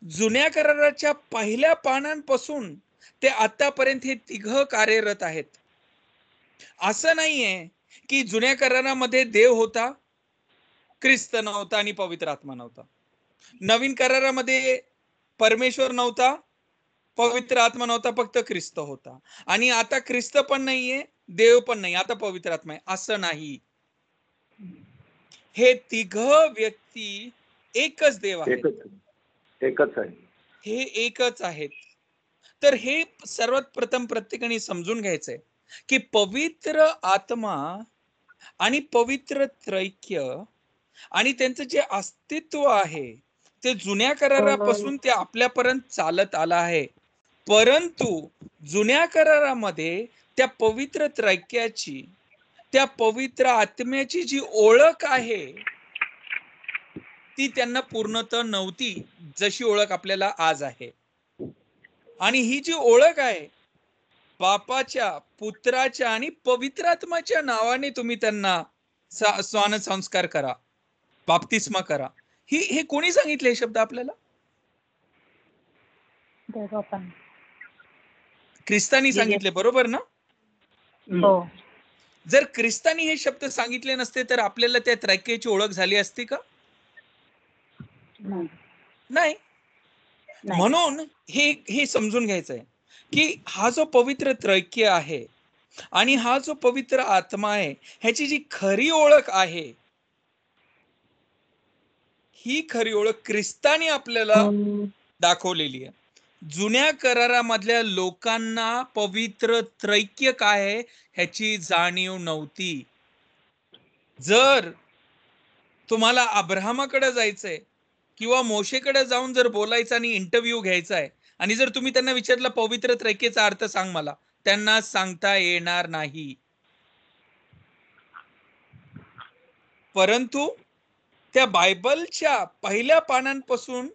जुन्या कराराच्या पहिल्या पानांपासून ते आतापर्यंत हे तिघ कार्यरत आहेत. असं नाहीये की जुन्या करारामध्ये देव होता, ख्रिस्त नव्हता आणि पवित्र आत्मा नव्हता. नवीन करारामध्ये परमेश्वर नव्हता, पवित्र आत्मा नव्हता, फक्त ख्रिस्त होता. आणि आता ख्रिस्त पण नाहीये, देव पण नाही, आता पवित्र आत्मा आहे. असं नाही. हे तिघ व्यक्ती एकच देव आहेत. एकच आहे. हे एकच आहेत. तर हे सर्वात प्रथम प्रत्येकाने समजून घ्यायचंय की पवित्र आत्मा आणि पवित्र त्रैक्य आणि त्यांचं जे अस्तित्व आहे ते जुन्या करारापासून ते आपल्यापर्यंत चालत आलं आहे. परंतु जुन्या करारामध्ये त्या पवित्र त्रैक्याची त्या पवित्र आत्म्याची जी ओळख आहे ती त्यांना पूर्णतः नव्हती, जशी ओळख आपल्याला आज आहे. आणि ही जी ओळख आहे, बापाच्या, पुत्राच्या आणि पवित्र आत्म्याच्या नावाने तुम्ही त्यांना स्वान संस्कार करा, बाप्तिस्मा करा. हे कोणी सांगितले हे शब्द आपल्याला? देवबापांनी. ख्रिस्तानी सांगितले, बरोबर ना? हो. जर ख्रिस्तानी हे शब्द सांगितले नसते तर आपल्याला त्या त्रैक्याची ओळख झाली असती का? नाही. म्हणून हे समजून घ्यायचं आहे की हा जो पवित्र त्रैक्य आहे आणि हा जो पवित्र आत्मा आहे, ह्याची जी खरी ओळख आहे, ही खरी ओळख ख्रिस्तानी आपल्याला दाखवलेली आहे. जुन्या करारामधल्या लोकांना पवित्र त्रैक्य काय आहे ह्याची जाणीव नव्हती. जर तुम्हाला अब्राहमाकडे जायचंय किंवा मोशेकडे जाऊन जर बोलायचं आणि इंटरव्ह्यू घ्यायचा आहे आणि जर तुम्ही त्यांना विचारलं पवित्र त्रैक्यचा अर्थ सांग मला, त्यांना सांगता येणार नाही. परंतु त्या बायबलच्या पहिल्या पानांपासून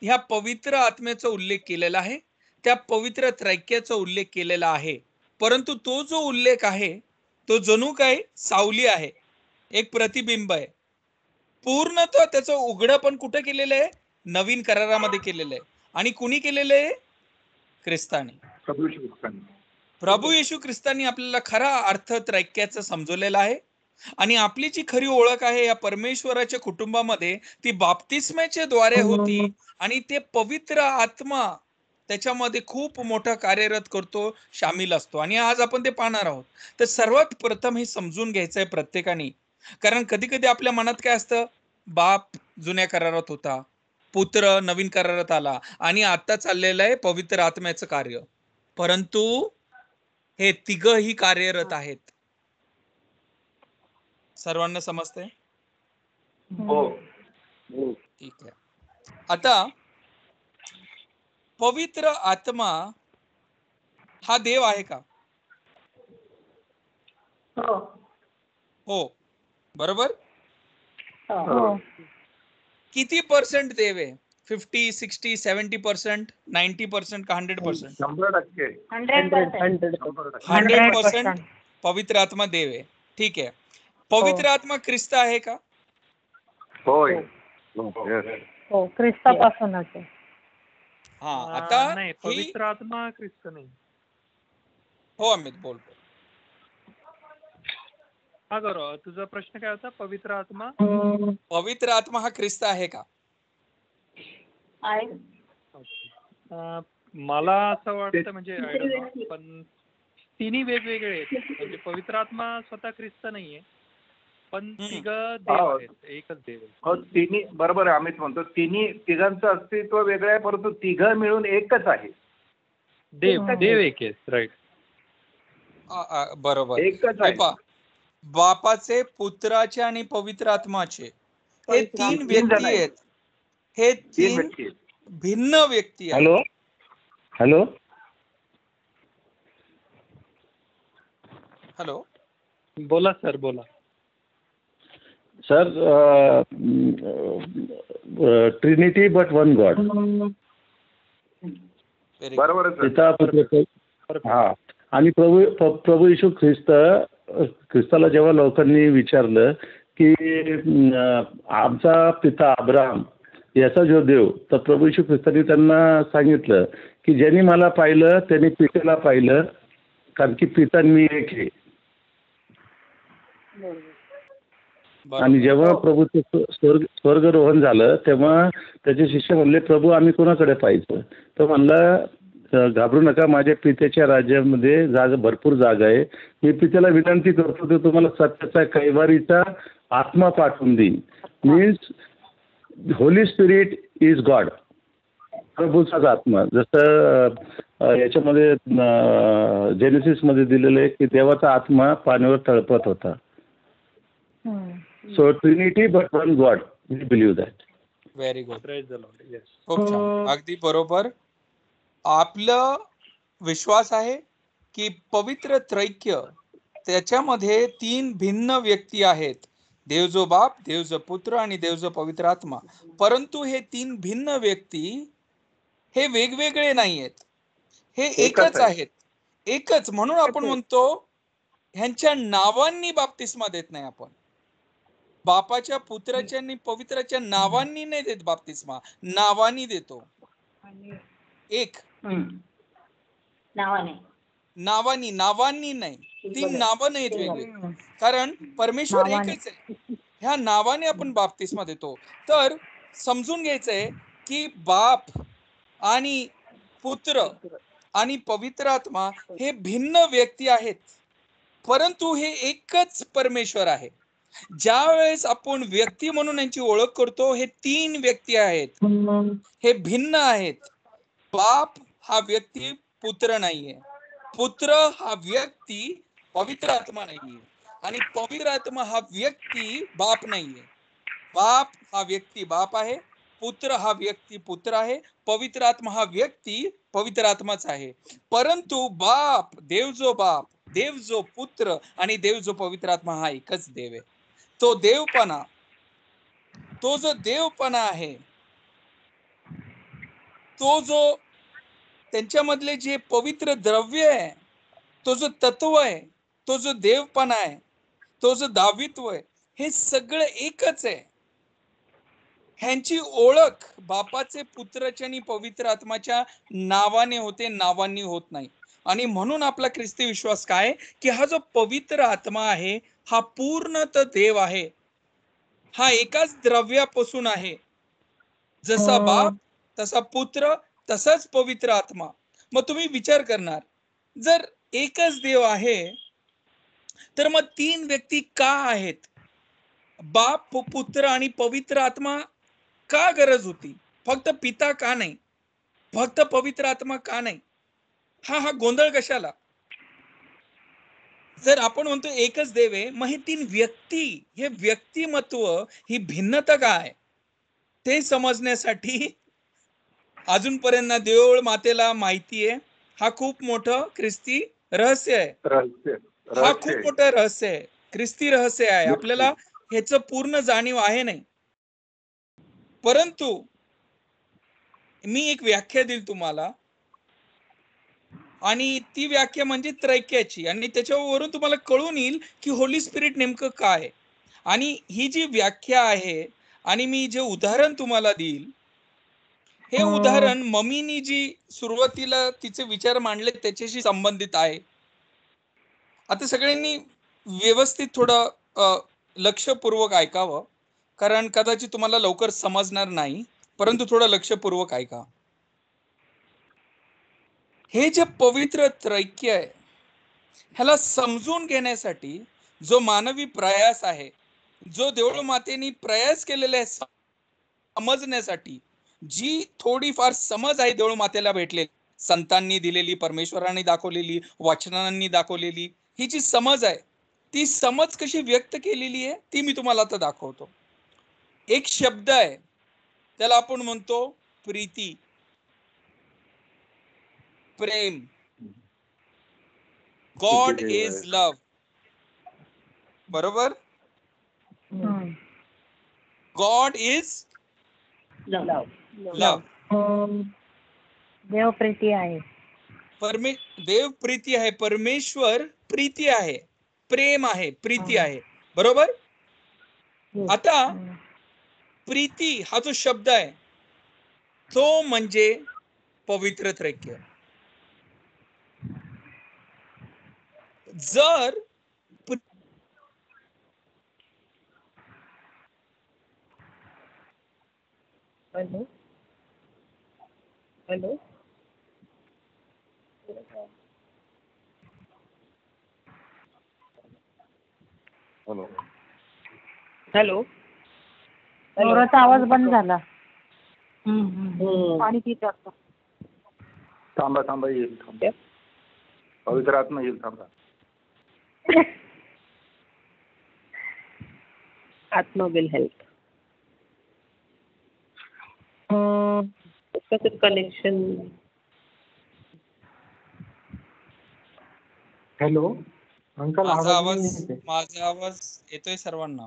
ह्या पवित्र आत्म्याचा उल्लेख केलेला आहे, त्या पवित्र त्रैक्याचा उल्लेख केलेला आहे. परंतु तो जो उल्लेख आहे तो जणू काय सावली आहे, एक प्रतिबिंब आहे. पूर्णतः त्याचं उघडं पण कुठे केलेलं आहे? नवीन करारामध्ये केलेलं आहे. आणि कुणी केलेलं आहे? ख्रिस्तानी. प्रभू येशू ख्रिस्तानी आपल्याला खरा अर्थ त्रैक्याचा समजवलेला आहे. आणि आपली जी खरी ओळख आहे या परमेश्वराच्या कुटुंबामध्ये ती बाप्तिस्म्याच्या द्वारे होती. आणि ते पवित्र आत्मा त्याच्यामध्ये खूप मोठा कार्यरत करतो, शामिल असतो. आणि आज आपण ते पाहणार आहोत. तर सर्वात प्रथम हे समजून घ्यायचं आहे प्रत्येकाने. कारण कधी कधी आपल्या मनात काय असतं, बाप जुन्या करारात होता, पुत्र नवीन करारात आला आणि आता चाललेलं आहे पवित्र आत्म्याचं कार्य. परंतु हे तिघही कार्यरत आहेत. सर्वांना समजतंय? हो. ठीक आहे. आता पवित्र आत्मा हा देव आहे का? हो, बरोबर. हो. किती पर्सेंट देव आहे? 50, 60, 70%, 90% का 100%? 100%. 100% पवित्र आत्मा देव आहे. ठीक आहे. पवित्र आत्मा ख्रिस्त आहे का? होय. हो, ख्रिस्तापासूनच आहे. हा, आता नाही, पवित्र आत्मा ख्रिस्त नाही. हो अमित, बोल. हा गौरव, तुझा प्रश्न काय होता? पवित्र आत्मा पवित्र आत्मा हा ख्रिस्त आहे का? आहे. मला असं वाटतं, म्हणजे I don't know, पण तिन्ही वेगवेगळे आहेत. म्हणजे पवित्र आत्मा स्वतः ख्रिस्त नाहीये, पण तिघ देव आहेत, एकच देव आहे. हो, तिन्ही बरोबर आहे. अमित म्हणतो तिघांचं अस्तित्व वेगळं आहे, परंतु तिघ मिळून एकच आहे. देव एक आहे. राईट. बरोबर. एकच आहे. बापाचे, पुत्राचे आणि पवित्र आत्माचे हे तीन व्यक्ती आहेत. हे तीन भिन्न व्यक्ती आहेत. हॅलो, हॅलो, बोला सर, बोला. Sir, Trinity but one God. बरोबर आहे. पिता, पुत्र, हा. आणि प्रभू येशू ख्रिस्ताला जेव्हा लोकांनी विचारलं की आमचा पिता अब्राहम याचा जो देव, तर प्रभू येशू ख्रिस्तानी त्यांना सांगितलं की ज्यांनी मला पाहिलं त्यांनी पित्याला पाहिलं, कारण की पिता मी एक आहे. आणि जेव्हा प्रभूचं स्वर्गरोहण झालं तेव्हा त्याचे शिष्य म्हणले, प्रभू आम्ही कोणाकडे पाहायचं? तो म्हणला, घाबरू नका, माझ्या पित्याच्या राज्यामध्ये भरपूर जागा आहे. मी पित्याला विनंती करतो ते तुम्हाला सत्याचा कैवारीचा आत्मा पाठवून देईन. Means holy spirit is God, प्रभूचाच आत्मा. जसं याच्यामध्ये जेनेसिस मध्ये दिलेलं आहे की देवाचा आत्मा पाण्यावर तळपत होता. So trinity but one God, we believe that. Very good. खूप छान, अगदी बरोबर. आपलं विश्वास आहे की पवित्र त्रैक्य त्याच्यामध्ये 3 भिन्न व्यक्ती आहेत. देव जो बाप, देव जो पुत्र आणि देव जो पवित्र आत्मा. परंतु हे 3 भिन्न व्यक्ती हे वेगवेगळे नाही आहेत. हे एकच आहेत. एकच. म्हणून आपण म्हणतो ह्यांच्या नावांनी बाप्तिस्मा देत नाही आपण. बापाच्या, पुत्राच्या आणि पवित्राच्या नावांनी नाही देत बाप्तिस्मा, नावानी देतो. एक नावांनी नाही. 3 नावं नाहीत वेगळी. कारण परमेश्वर एकच आहे. ह्या नावाने आपण बाप्तिस्मा देतो. तर समजून घ्यायचंय की बाप आणि पुत्र आणि पवित्र आत्मा हे भिन्न व्यक्ती आहेत, परंतु हे एकच परमेश्वर आहे. ज्या वेळेस आपण व्यक्ती म्हणून यांची ओळख करतो, हे 3 व्यक्ती आहेत, हे भिन्न आहेत. बाप हा व्यक्ती पुत्र नाहीये, पुत्र हा व्यक्ती पवित्र आत्मा नाहीये, आणि पवित्र आत्मा हा व्यक्ती बाप नाहीये. बाप हा व्यक्ती बाप आहे, पुत्र हा व्यक्ती पुत्र आहे, पवित्र आत्मा हा व्यक्ती पवित्र आत्माच आहे. परंतु बाप, देव जो पुत्र आणि देव जो पवित्र आत्मा हा एकच देव आहे. तो जो देवपणा आहे, तो जो त्यांच्यामधले जे पवित्र द्रव्य आहे, तो जो तत्व आहे, तो जो देवपणा आहे, तो जो दावित्व आहे, हे सगळं एकच आहे. ह्यांची ओळख बापाचे, पुत्राच्या आणि पवित्र आत्माच्या नावाने होते, नावांनी होत नाही. आणि म्हणून आपला ख्रिस्ती विश्वास काय की हा जो पवित्र आत्मा आहे हा पूर्णतः देव आहे. हा एकाच द्रव्यापासून आहे. जसा बाप, तसा पुत्र, तसाच पवित्र आत्मा. मग तुम्ही विचार करणार, जर एकच देव आहे तर मग 3 व्यक्ती का आहेत? बाप, पुत्र आणि पवित्र आत्मा का गरज होती? फक्त पिता का नाही? फक्त पवित्र आत्मा का नाही? हा गोंधळ कशाला? जर आपण म्हणतो एकच देव आहे, मग हे 3 व्यक्ती, हे व्यक्तिमत्व, ही भिन्नता काय? ते समजण्यासाठी अजूनपर्यंत देऊळ मातेला माहिती आहे. हा खूप मोठं ख्रिस्ती रहस्य आहे. हा खूप मोठं रहस्य आहे, ख्रिस्ती रहस्य आहे. आपल्याला ह्याचं पूर्ण जाणीव आहे नाही. परंतु मी एक व्याख्या देईल तुम्हाला, आणि ती व्याख्या म्हणजे त्रैक्याची, आणि त्याच्यावरून तुम्हाला कळून येईल की होली स्पिरिट नेमकं काय. आणि ही जी व्याख्या आहे, आणि मी जे उदाहरण तुम्हाला देईल, हे उदाहरण मम्मीनी जी सुरुवातीला तिचे विचार मांडले त्याच्याशी संबंधित आहे. आता सगळ्यांनी व्यवस्थित थोडं लक्षपूर्वक ऐकावं, कारण कदाचित तुम्हाला लवकर समजणार नाही, परंतु थोडं लक्षपूर्वक ऐका. हे जे पवित्र त्रैक्य आहे, ह्याला समजून घेण्यासाठी जो मानवी प्रयास आहे, जो देऊळ मातेनी प्रयास केलेला आहे समजण्यासाठी, जी थोडीफार समज आहे देऊळ मातेला भेटलेली, संतांनी दिलेली, परमेश्वरांनी दाखवलेली, वाचनांनी दाखवलेली, ही जी समज आहे, ती समज कशी व्यक्त केलेली आहे ती मी तुम्हाला आता दाखवतो. एक शब्द आहे, त्याला आपण म्हणतो प्रीती, प्रेम. गॉड इज लव. बरोबर? गॉड इज लव. देव प्रीती आहे. देव प्रीती आहे, परमेश्वर प्रीती आहे, प्रेम आहे, प्रीती आहे. बरोबर? आता प्रीती हा जो शब्द आहे तो म्हणजे पवित्र त्रैक्य. जर हॅलो हॅलो हॅलो हॅलो नवराचा आवाज बंद झाला. पाणी पित असतो. थांबा येईल, थांबा. पवित्र आत्मा येईल, थांबा. आत्मा will help. Connection. Hello uncle माझा आवाज येतोय सर्वांना?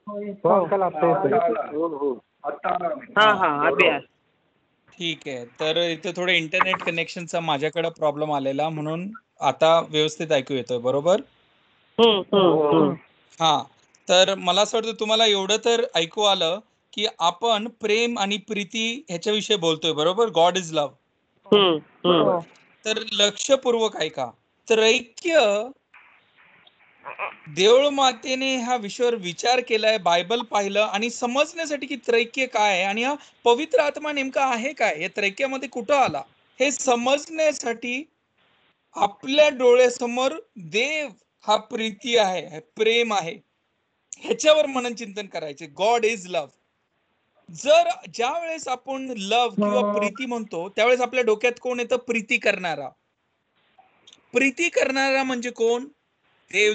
अंकल आता येतोय. अभ्यास. ठीक आहे. तर इथे थोडं इंटरनेट कनेक्शनचा माझ्याकडे प्रॉब्लेम आलेला, म्हणून आता व्यवस्थित ऐकू येतोय, बरोबर? हा. तर मला असं वाटतं तुम्हाला एवढं तर ऐकू आलं की आपण प्रेम आणि प्रीती ह्याच्याविषयी बोलतोय, बरोबर? God is love. तर लक्षपूर्वक ऐका. त्रैक्य, देऊळ मातेने ह्या विषयावर विचार केलाय, बायबल पाहिलं आणि समजण्यासाठी की त्रैक्य काय आहे आणि हा पवित्र आत्मा नेमका आहे काय, या त्रैक्यामध्ये कुठं आला, हे समजण्यासाठी आपल्या डोळ्यासमोर देव हा प्रीती आहे, प्रेम आहे, ह्याच्यावर मनन चिंतन करायचे. God is love. जर ज्या वेळेस आपण लव्ह किंवा प्रीती म्हणतो त्यावेळेस आपल्या डोक्यात कोण येतं? प्रीती करणारा. प्रीती करणारा म्हणजे कोण? देव.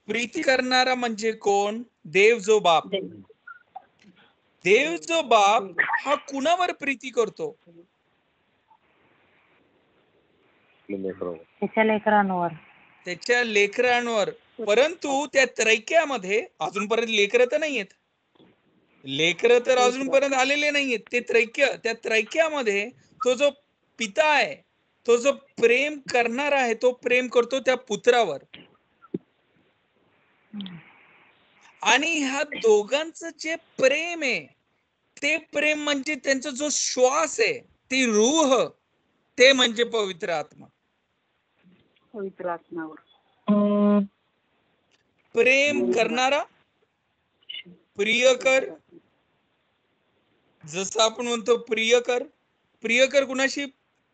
प्रीती करणारा म्हणजे कोण? देव जो बाप. देव जो बाप हा कुणावर प्रीती करतो? त्याच्या लेकरांवर. त्याच्या लेकरांवर. परंतु त्या त्रैक्यामध्ये अजूनपर्यंत लेकरं तर नाहीयेत. लेकरं तर अजूनपर्यंत आलेले नाहीयेत. ते त्रैक्य, त्या त्रैक्यामध्ये तो जो पिता आहे, तो जो प्रेम करणार आहे, तो प्रेम करतो त्या पुत्रावर. आणि ह्या दोघांचं जे प्रेम आहे, ते प्रेम म्हणजे त्यांचा जो श्वास आहे, ती रूह, ते म्हणजे पवित्र आत्मा. पवित्र आत्म्यावर प्रेम करणारा, प्रियकर. जसं आपण म्हणतो प्रियकर, प्रियकर कुणाशी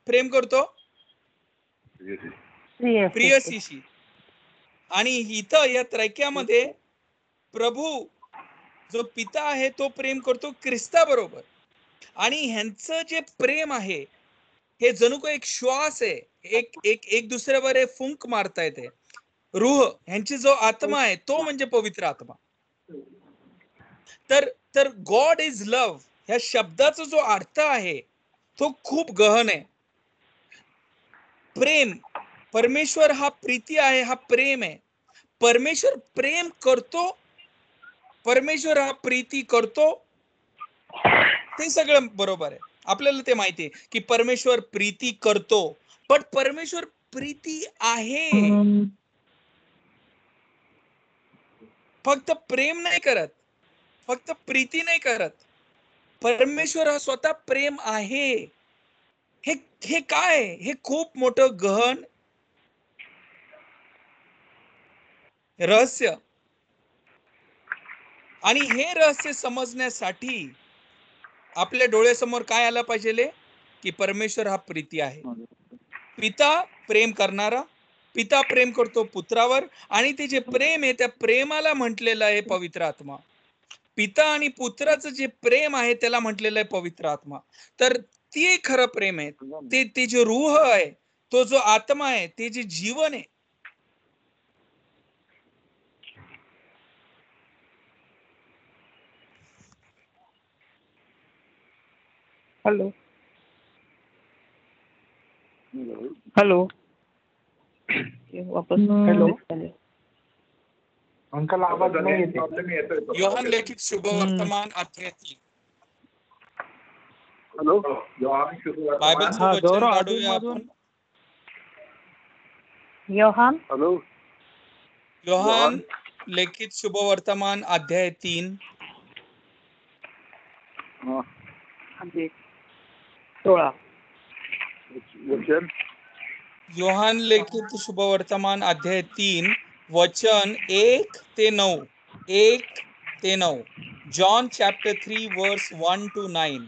प्रेम करतो? प्रियसीशी. आणि इथं या त्रैक्यामध्ये प्रभू जो पिता आहे तो प्रेम करतो ख्रिस्ता बरोबर. आणि ह्यांचं जे प्रेम आहे हे जणू काही एक श्वास आहे, एक एक एक दुसऱ्यावर फुंक मारता येते. रूह, ह्यांची जो आत्मा आहे तो म्हणजे पवित्र आत्मा. तर गॉड इज लव्ह ह्या शब्दाचा जो अर्थ आहे तो खूप गहन आहे. प्रेम, परमेश्वर हा प्रीती आहे, हा प्रेम आहे. परमेश्वर प्रेम करतो, परमेश्वर हा प्रीती करतो, ते सगळं बरोबर आहे. आपल्याला ते माहिती आहे की परमेश्वर प्रीती करतो, पण परमेश्वर प्रीती आहे, फक्त प्रेम नाही करत, फक्त प्रीती नाही करत. परमेश्वर हा स्वतः प्रेम आहे. हे काय? हे खूप मोठं गहन रहस्य. आणि हे रहस्य समजण्यासाठी आपल्या डोळ्यासमोर काय आलं पाहिजे की परमेश्वर हा प्रीती आहे. पिता प्रेम करणारा, पिता प्रेम करतो पुत्रावर, आणि ते जे प्रेम आहे त्या प्रेमाला म्हटलेलं आहे पवित्र आत्मा. पिता आणि पुत्राचं जे प्रेम आहे त्याला म्हटलेलं आहे पवित्र आत्मा. तर ते खरं प्रेम आहे, ते जे रूह आहे, तो जो आत्मा आहे, ते जे जीवन आहे. हॅलो हॅलो वापस हॅलो. अंकल आवाज नाही येते. योहान लिखित शुभवर्तमान अध्याय 3. हॅलो. बायबलचं वचन काढूया आपण. योहान. हॅलो. योहान लिखित शुभवर्तमान अध्याय 3. 16. योहान लिखित शुभवर्तमान अध्याय 3 वचन 1 ते 9. 1 ते 9. जॉन चॅप्टर 3 वर्स 1 to 9.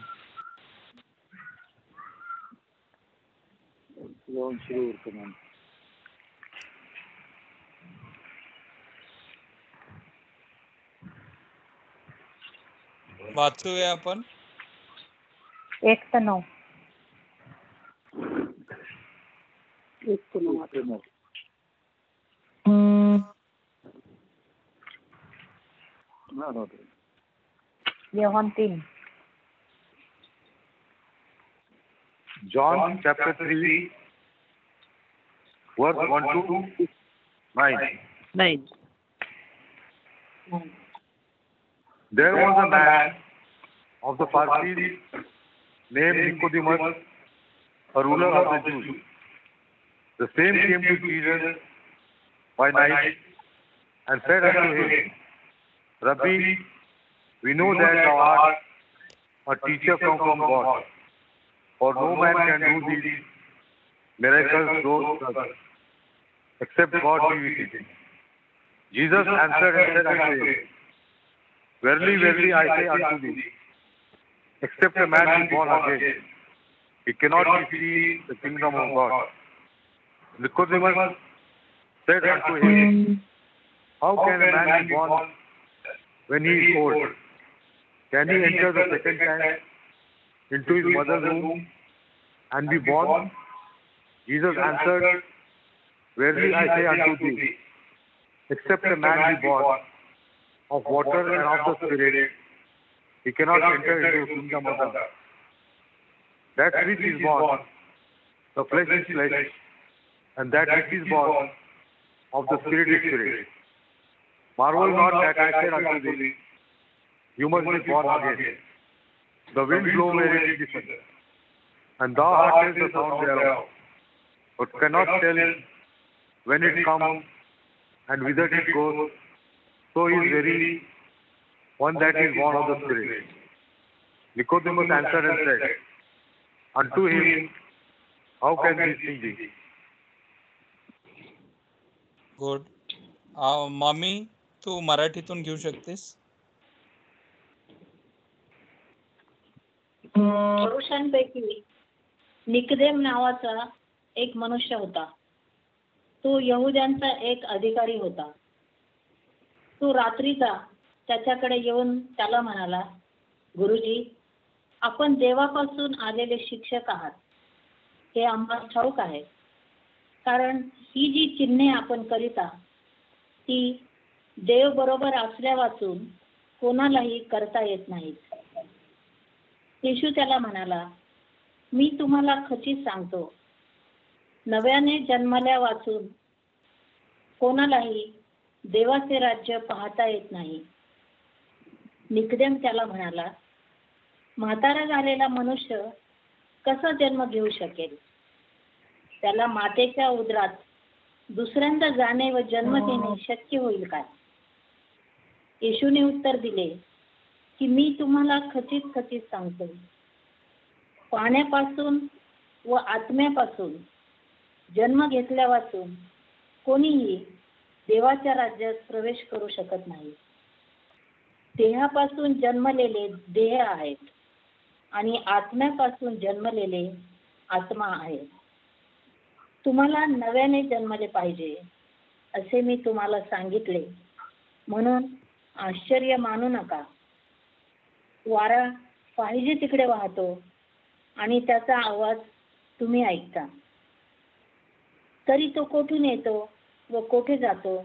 वाचूया आपण. 1 ते 9. 1 ते 9. Yohan 3. John chapter 3, verse 1 to 9. 9. There was a man of the Pharisees named Nicodemus, a ruler of the Jews. The same came to Jesus by night and said unto him, Rabbi, we know that thou art a teacher from God, for no man can do these miracles those except God be with him. Jesus answered and said unto him, Verily, verily, I say unto thee, except a man be born again, he cannot see the kingdom of God. Nicodemus said unto him, How can a man be born when he is old? Can he enter the second time into his mother's womb and be born? Jesus answered, Verily I say unto thee, except a man be born of water and of the Spirit, he cannot enter into the kingdom of God. That which is born, the flesh is flesh, and that which is born of the Spirit is spirit. Marvel not that I said unto thee, you must be born again. The wind blow where it listeth, and thou hearest the sound thereof, but cannot tell when it comes and whither it goes. So is very one that is born of the Spirit. Nicodemus answered and said unto him, How can this thing be? Good. Mommy, तू मराठीतून घेऊ शकतेस? पुरुषांपैकी निकदेम नावाचा एक मनुष्य होता. तो यहुद्यांचा एक अधिकारी होता. तो रात्रीचा त्याच्याकडे येऊन त्याला म्हणाला, गुरुजी, आपण देवापासून आलेले शिक्षक आहात हे आम्हाला ठाऊक आहे. कारण ही जी चिन्हे आपण करीता ती देव बरोबर असल्या वाचून कोणालाही करता येत नाहीत. येशू त्याला म्हणाला, मी तुम्हाला खचित सांगतो, नव्याने जन्मल्या वाचून कोणालाही देवाचे राज्य पाहता येत नाही. निकदेम त्याला म्हणाला, म्हातारा झालेला मनुष्य कसा जन्म घेऊ शकेल? त्याला मातेच्या उदरात दुसऱ्यांदा जाणे व जन्म घेणे शक्य होईल काय? येशूने उत्तर दिले की मी तुम्हाला खचित खचित सांगतो, पाण्यापासून व आत्म्यापासून जन्म घेतल्या वाचून कोणीही देवाच्या राज्यात प्रवेश करू शकत नाही. देहापासून जन्मलेले देह आहेत आणि आत्म्यापासून जन्मलेले आत्मा आहे. तुम्हाला नव्याने जन्मले पाहिजे असे मी तुम्हाला सांगितले म्हणून आश्चर्य मानू नका. वारा पाहिजे तिकडे वाहतो आणि त्याचा आवाज तुम्ही ऐकता, तरी तो कोठून येतो व कोठे जातो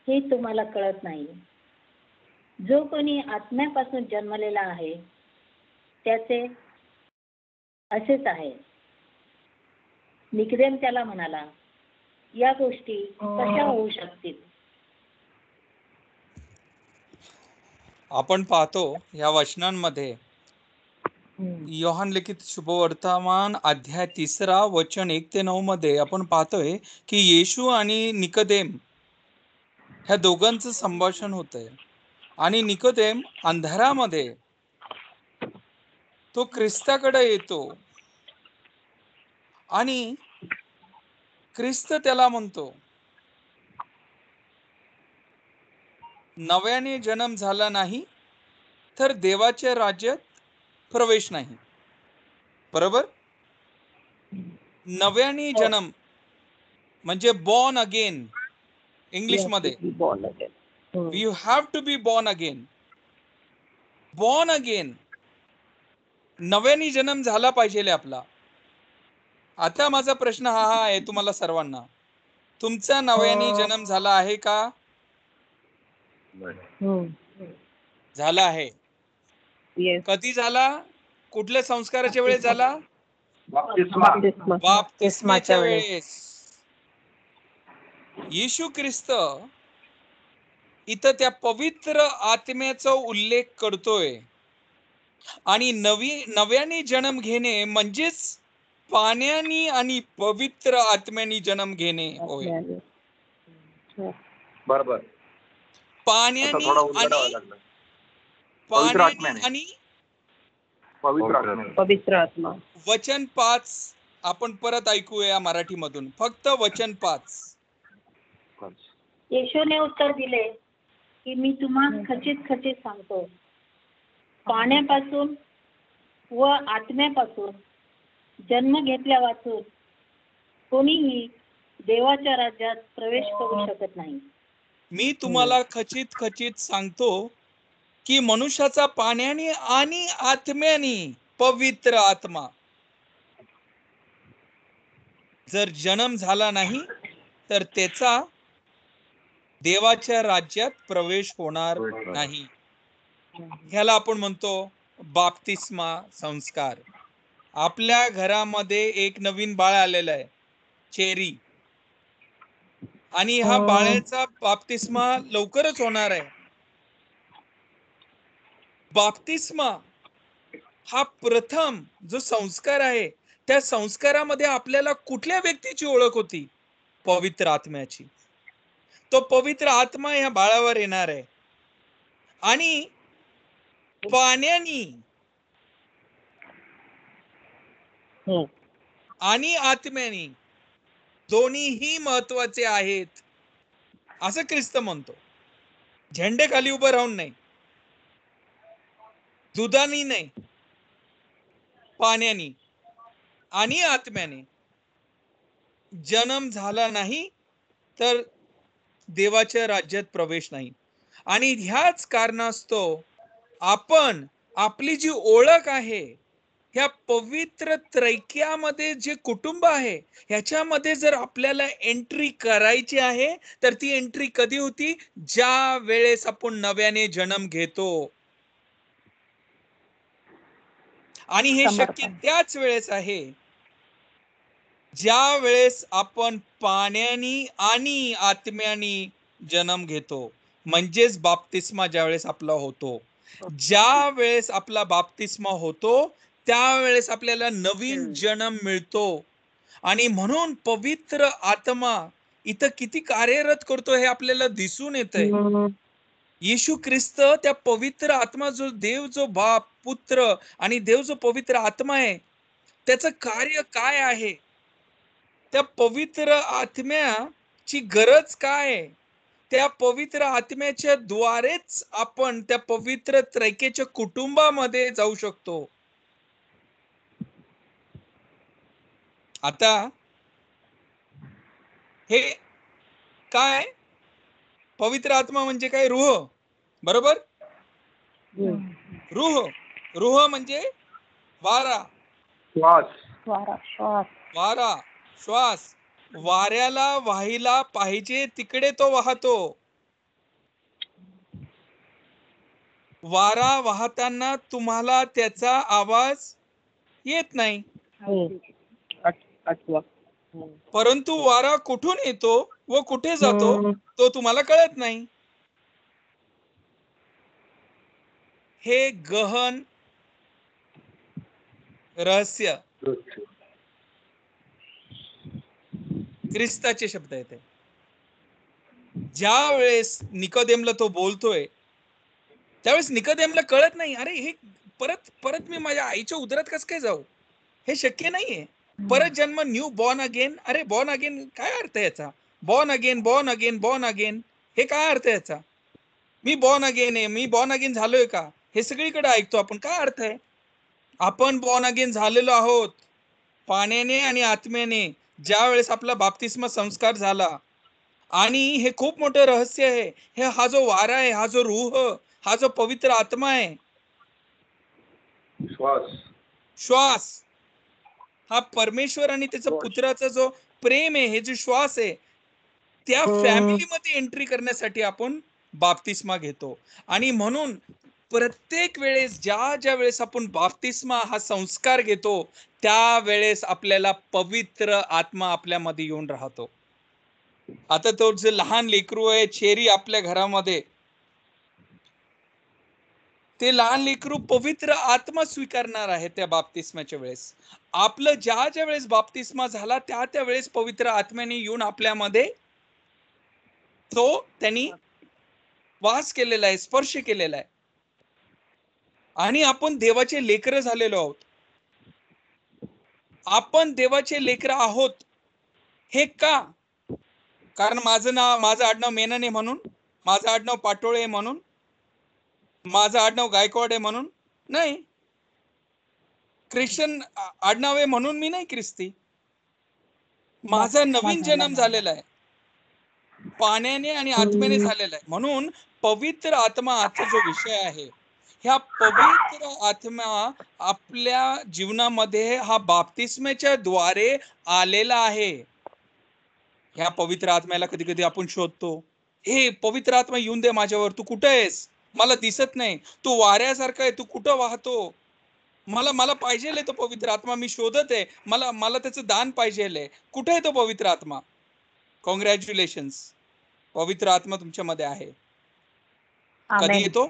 हे तुम्हाला कळत नाही. जो कोणी आत्म्यापासून जन्मलेला आहे त्याचे असेच आहे. निकदेम त्याला म्हणाला, या गोष्टी कशा होऊ शकतील? आपण पाहतो या वचनांमध्ये योहान लिखित शुभवर्तमान अध्याय 3 वचन 1 ते 9 मध्ये आपण पाहतोय की येशू आणि निकदेम ह्या दोघांचं संभाषण होतंय. आणि निकदेम अंधारामध्ये तो ख्रिस्ताकडे येतो आणि ख्रिस्त त्याला म्हणतो, नव्याने जन्म झाला नाही तर देवाच्या राज्यात प्रवेश नाही. बरोबर? नव्याने जन्म म्हणजे बॉर्न अगेन. इंग्लिश मध्ये you have to be born again. Born again, नव्याने जन्म झाला पाहिजे आपला. आता माझा प्रश्न हा आहे तुम्हाला सर्वांना, तुमचा नव्याने जन्म झाला आहे का? झाला आहे. कधी झाला? कुठल्या संस्काराच्या वेळेस झाला? बाप्तिस्माच्या वेळेस येशू ख्रिस्त इथं त्या पवित्र आत्म्याचा उल्लेख करतोय. आणि नव्याने जन्म घेणे म्हणजेच पाण्याने आणि पवित्र आत्म्याने जन्म घेणे होय. बरोबर. पाण्याने आणि पवित्र आत्मा. वचन 5 आपण परत ऐकूया मराठीमधून, फक्त वचन 5. येशूने उत्तर दिले की मी तुम्हाला खचित खचित सांगतो, पाण्यापासून व आत्म्यापासून जन्म घेतल्या वाचून कोणीही देवाच्या राज्यात प्रवेश करू शकत नाही. मी तुम्हाला खचित खचित सांगतो की मनुष्याचा पाण्याने आणि आत्म्याने, पवित्र आत्मा, जर जन्म झाला नाही तर त्याचा देवाच्या राज्यात प्रवेश होणार नाही. ह्याला आपण म्हणतो बाप्तिस्मा संस्कार. आपल्या घरामध्ये एक नवीन बाळ आलेलं आहे, चेरी, आणि ह्या बाळाचा बाप्तिस्मा लवकरच होणार आहे. बाप्तिस्मा हा प्रथम जो संस्कार आहे, त्या संस्कारामध्ये आपल्याला कुठल्या व्यक्तीची ओळख होती? पवित्र आत्म्याची. तो पवित्र आत्मा ह्या बाळावर येणार आहे आणि पाण्यानी आणि आत्म्यानी दोन्हीही महत्वाचे आहेत असं ख्रिस्त म्हणतो. झेंडे खाली उभं राहून नाही, दुधानी नाही, पाण्यानी आणि आत्म्याने जन्म झाला नाही तर देवाच्या राज्यात प्रवेश नाही. आणि ह्याच कारणास्तव आपण आपली जी ओळख आहे ह्या पवित्र त्रैक्यामध्ये जे कुटुंब आहे ह्याच्यामध्ये जर आपल्याला एंट्री करायची आहे तर ती एंट्री कधी होती? ज्या वेळेस आपण नव्याने जन्म घेतो. आणि हे शक्य त्याच वेळेस आहे ज्या वेळेस आपण पाण्यानी आणि आत्म्यानी जन्म घेतो, म्हणजेच बाप्तिस्मा ज्या वेळेस आपला होतो. ज्या वेळेस आपला बाप्तिस्मा होतो त्यावेळेस आपल्याला नवीन जन्म मिळतो. आणि म्हणून पवित्र आत्मा इथं किती कार्यरत करतो हे आपल्याला दिसून येतंय. येशू ख्रिस्त त्या पवित्र आत्मा, जो देव, जो बाप, पुत्र आणि देव जो पवित्र आत्मा आहे, त्याचं कार्य काय आहे, त्या पवित्र आत्म्याची गरज काय, त्या पवित्र आत्म्याच्या द्वारेच आपण त्या पवित्र त्रैकेच्या कुटुंबामध्ये जाऊ शकतो. आता हे काय? पवित्र आत्मा म्हणजे काय? रूह, बरोबर? रूह म्हणजे वारा, वारा, श्वास. वाऱ्याला वाहिला पाहिजे तिकडे तो वाहतो. वारा वाहताना तुम्हाला त्याचा आवाज येत नाही, परंतु वारा कुठून येतो व कुठे जातो तो तुम्हाला कळत नाही. हे गहन रहस्य ख्रिस्ताचे शब्द आहेत. ज्या वेळेस निकोदेमला तो बोलतोय त्यावेळेस निकोदेमला कळत नाही, अरे हे परत मी माझ्या आईच्या उदरात कसं काय जाऊ? हे शक्य नाहीये. परत जन्म, न्यू बॉर्न अगेन. अरे बॉर्न अगेन काय अर्थ याचा? Born again, born again, born again, हे काय अर्थ याचा? मी बॉर्न अगेन आहे, मी बॉर्न अगेन झालोय का? हे सगळीकडे ऐकतो आपण, काय अर्थ आहे? आपण बॉर्न अगेन झालेलो आहोत पाण्याने आणि आत्म्याने ज्या वेळेस आपला बाप्तिस्मा संस्कार झाला. आणि हे खूप मोठं रहस्य आहे. हा जो वारा आहे, हा जो रूह, हा जो पवित्र आत्मा आहे, श्वास, हा परमेश्वर आणि त्याचा पुत्राचा जो प्रेम आहे, हे जो श्वास आहे, त्या फॅमिलीमध्ये एंट्री करण्यासाठी आपण बाप्तिस्मा घेतो. आणि म्हणून प्रत्येक वेळेस ज्या वेळेस आपण बाप्तिस्मा हा संस्कार घेतो त्यावेळेस आपल्याला पवित्र आत्मा आपल्यामध्ये येऊन राहतो. आता तो जे लहान लेकरू आहे चेरी आपल्या घरामध्ये, ते लहान लेकरू पवित्र आत्मा स्वीकारणार आहे त्या बाप्तिस्माच्या वेळेस. आपलं ज्या वेळेस बाप्तिस्मा झाला त्या वेळेस पवित्र आत्म्याने येऊन आपल्यामध्ये तो त्यांनी वास केलेला आहे, स्पर्श केलेला आहे, आणि आपण देवाचे लेकरं झालेलो आहोत. आपण देवाचे लेकरं आहोत हे का? कारण माझं आडनाव मेनन आहे म्हणून, माझं आडनाव पाटोळे आहे म्हणून, माझं आडनाव गायकवाड आहे म्हणून नाही. ख्रिश्चन आडनाव आहे म्हणून मी नाही ख्रिस्ती. माझा नवीन जन्म झालेला आहे, पाण्याने आणि आत्म्याने झालेला आहे. म्हणून पवित्र आत्मा आजचा जो विषय आहे, ह्या पवित्र आत्मा आपल्या जीवनामध्ये हा बाप्तिस्मेच्या द्वारे आलेला आहे. ह्या पवित्र आत्म्याला कधी कधी आपण शोधतो, हे पवित्र आत्मा येऊन दे माझ्यावर, तू कुठे आहेस, मला दिसत नाही, तू वाऱ्यासारखा आहे, तू कुठं वाहतो, मला पाहिजे तो पवित्र आत्मा, मी शोधत आहे, मला त्याचं दान पाहिजे. कुठे आहे तो पवित्र आत्मा? कॉंग्रॅच्युलेशन्स, पवित्र आत्मा तुमच्यामध्ये आहे. कधी येतो?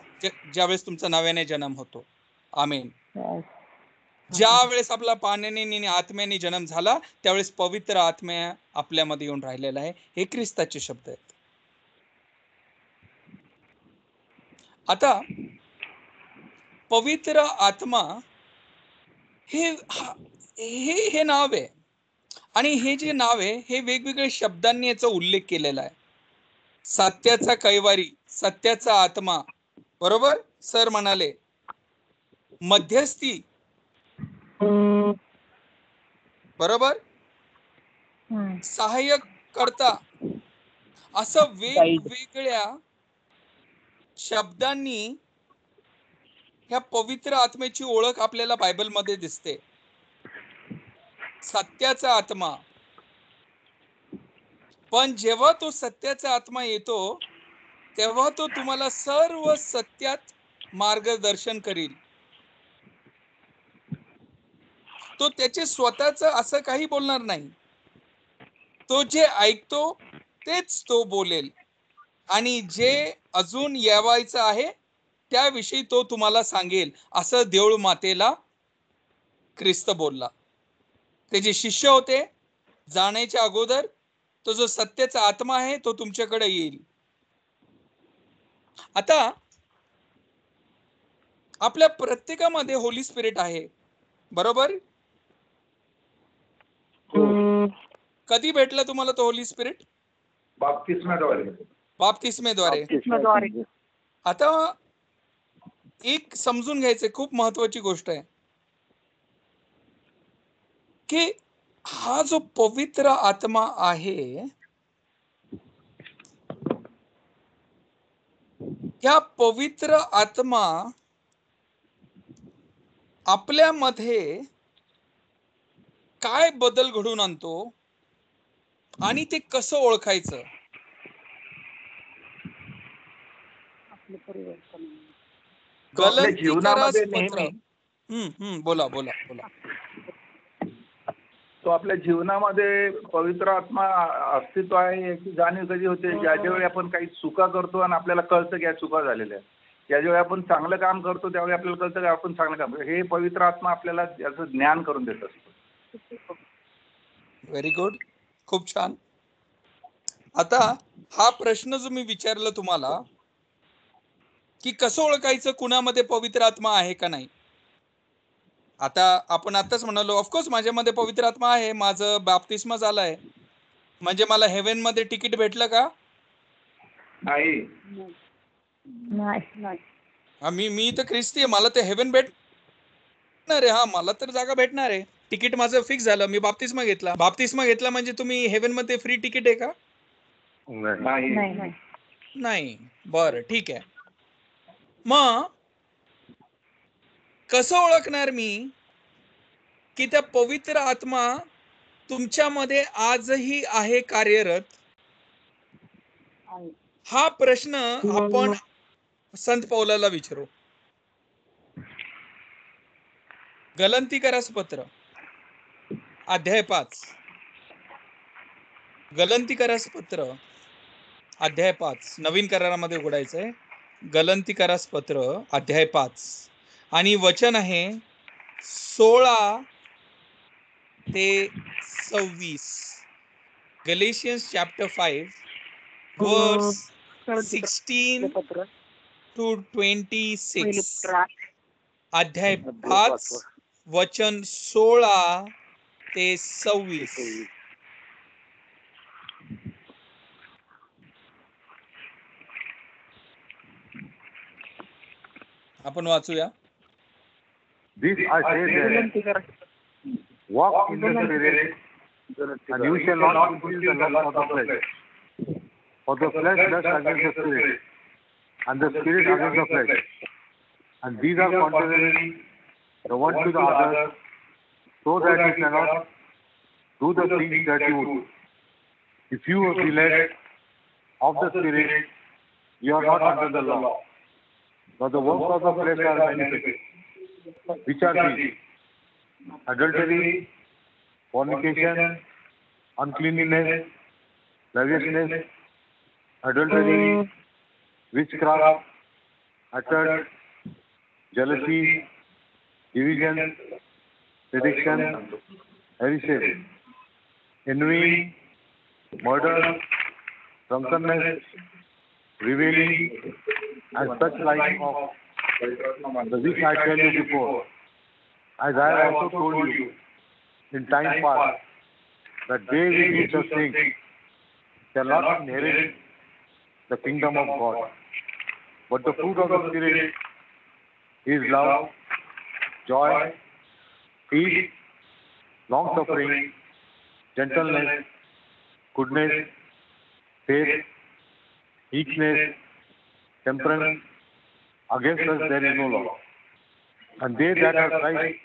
ज्यावेळेस तुमचा नव्याने जन्म होतो. आमेन. ज्या वेळेस आपला पाण्याने आणि आत्म्याने जन्म झाला त्यावेळेस पवित्र आत्म्या आपल्यामध्ये येऊन राहिलेला आहे. हे ख्रिस्ताचे शब्द आहेत. आता पवित्र आत्मा हे नाव आहे, आणि हे जे नाव आहे हे वेगवेगळ्या शब्दांनी याचा उल्लेख केलेला आहे. सत्याचा कैवारी, सत्याचा आत्मा, बरोबर सर म्हणाले. मध्यस्थी, बरोबर, सहाय्यक करता, असं वेगवेगळ्या शब्दांनी ह्या पवित्र आत्म्याची ओळख आपल्याला बायबलमध्ये दिसते. सत्याचा आत्मा. पण जेव्हा तो सत्याचा आत्मा येतो तेव्हा तो तुम्हाला सर्व सत्यात मार्गदर्शन करील. तो त्याचे स्वतःच असं काही बोलणार नाही. तो जे ऐकतो तेच तो बोलेल, आणि जे अजून यावायचं आहे त्याविषयी तो तुम्हाला सांगेल, असं देऊळ मातेला ख्रिस्त बोलला. ते जे शिष्य होते, जाण्याच्या अगोदर तो जो सत्याचा आत्मा आहे तो तुमच्याकडे येईल. आता आपल्या प्रत्येकामध्ये होली स्पिरिट आहे, बरोबर? कधी भेटला तुम्हाला तो होली स्पिरिट? बाप्तिस्मेद्वारे. आता एक समजून घ्यायचं, खूप महत्वाची गोष्ट आहे की हा जो पवित्र आत्मा आहे, या पवित्र आत्मा आपल्यामध्ये काय बदल घडून आणतो आणि ते कसं ओळखायचं? जीवनामध्ये नेहमी बोला. तो आपल्या जीवनामध्ये पवित्र आत्मा अस्तित्व आहे याची जाणीव कधी होते? ज्यावेळी आपण काही चुका करतो आणि आपल्याला कळतं की या चुका झालेल्या आहेत. ज्यावेळी आपण चांगलं काम करतो त्यावेळी आपल्याला कळतं की आपण चांगलं काम करतो. हे पवित्र आत्मा आपल्याला याचं ज्ञान करून देत असतो. व्हेरी गुड, खूप छान. आता हा प्रश्न जो मी विचारला तुम्हाला की कसं ओळखायचं कुणामध्ये पवित्र आत्मा आहे का नाही, आता आपण आताच म्हणालो ऑफकोर्स माझ्यामध्ये पवित्र आत्मा आहे, माझं बाप्तिस्मा झालाय, म्हणजे मला हेवन मध्ये तिकीट भेटलं का? नाही. मी तर ख्रिस्ती आहे, मला तर हेवन भेटणार आहे. हा, मला तर जागा भेटणार आहे, तिकीट माझं फिक्स झालं. मी बाप्तिस्मा घेतला म्हणजे तुम्ही हेवन मध्ये फ्री तिकीट आहे का? नाही. बरं, ठीक आहे. मग कसं ओळखणार मी की त्या पवित्र आत्मा तुमच्यामध्ये आजही आहे कार्यरत? हा प्रश्न आपण संत पौलाला विचारू. गलंतीकरास पत्र अध्याय 5. गलंतीकरास पत्र अध्याय 5 नवीन करारामध्ये उघडायचंय. गलंतीकरास पत्र अध्याय 5 आणि वचन आहे 16 ते 26. गलेशियन्स चॅप्टर 5 वर्स 16 to 26. अध्याय 5 वचन 16 ते 26. आपण वाचूया. This I say then, walk in the Spirit, and you shall not fulfill the lust of the flesh. For the flesh lusts against the Spirit, and the Spirit against the flesh. And these are contrary the one to the other, so that you cannot do the things that you would. If you be led of the Spirit, you are not under the law. But the works of the flesh are manifest, which are these: adultery, fornication, uncleanness, lasciviousness, adultery, witchcraft, hatred, jealousy, division, sedition, heresy, envy, murder, drunkenness, reveling, and such like of the which I tell you before, as I have also told you in time past, that they which do such things shall not inherit the kingdom of God. But the fruit of the Spirit is love, joy, peace, long-suffering, gentleness, goodness, faith, meekness, temperance. Against us there is no law. And they that are Christ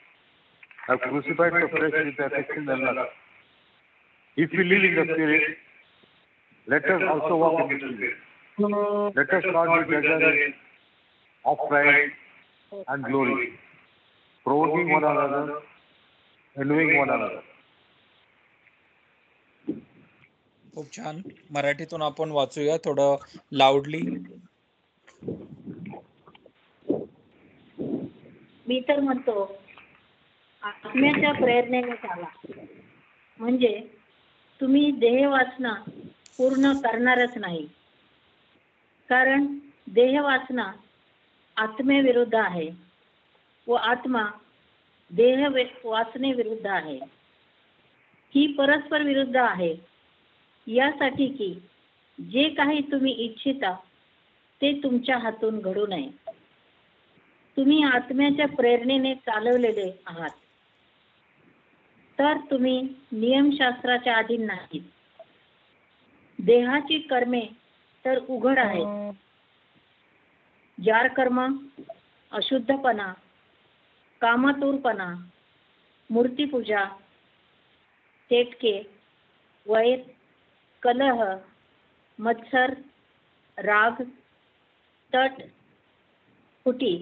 have crucified the flesh with the affection and lust. If we live in the Spirit, let us also walk in the Spirit. Let us not be judges of pride and glory, provoking one another, envying one another. खूप छान. मराठीतून आपण वाचूया थोडं लाऊडली. मी तर म्हणतो आत्म्याच्या प्रेरणेने चाला, म्हणजे तुम्ही देह वासना पूर्ण करणारच नाही. कारण देह वासना आत्मेविरुद्ध आहे व आत्मा देह वासनेविरुद्ध आहे. ही परस्पर विरुद्ध आहे, यासाठी की जे काही तुम्ही इच्छिता ते तुमच्या हातून घडू नये. तुम्ही आत्म्याच्या प्रेरणेने चालवलेले आहात, तर तुम्ही नियमशास्त्राच्या अधीन नाहीत. देहाची कर्मे तर उघड आहेत: जार कर्म, अशुद्धपणा, कामतूरपणा, मूर्तीपूजा, तेटके, वैर, कलह, मत्सर, राग, तट, फुटी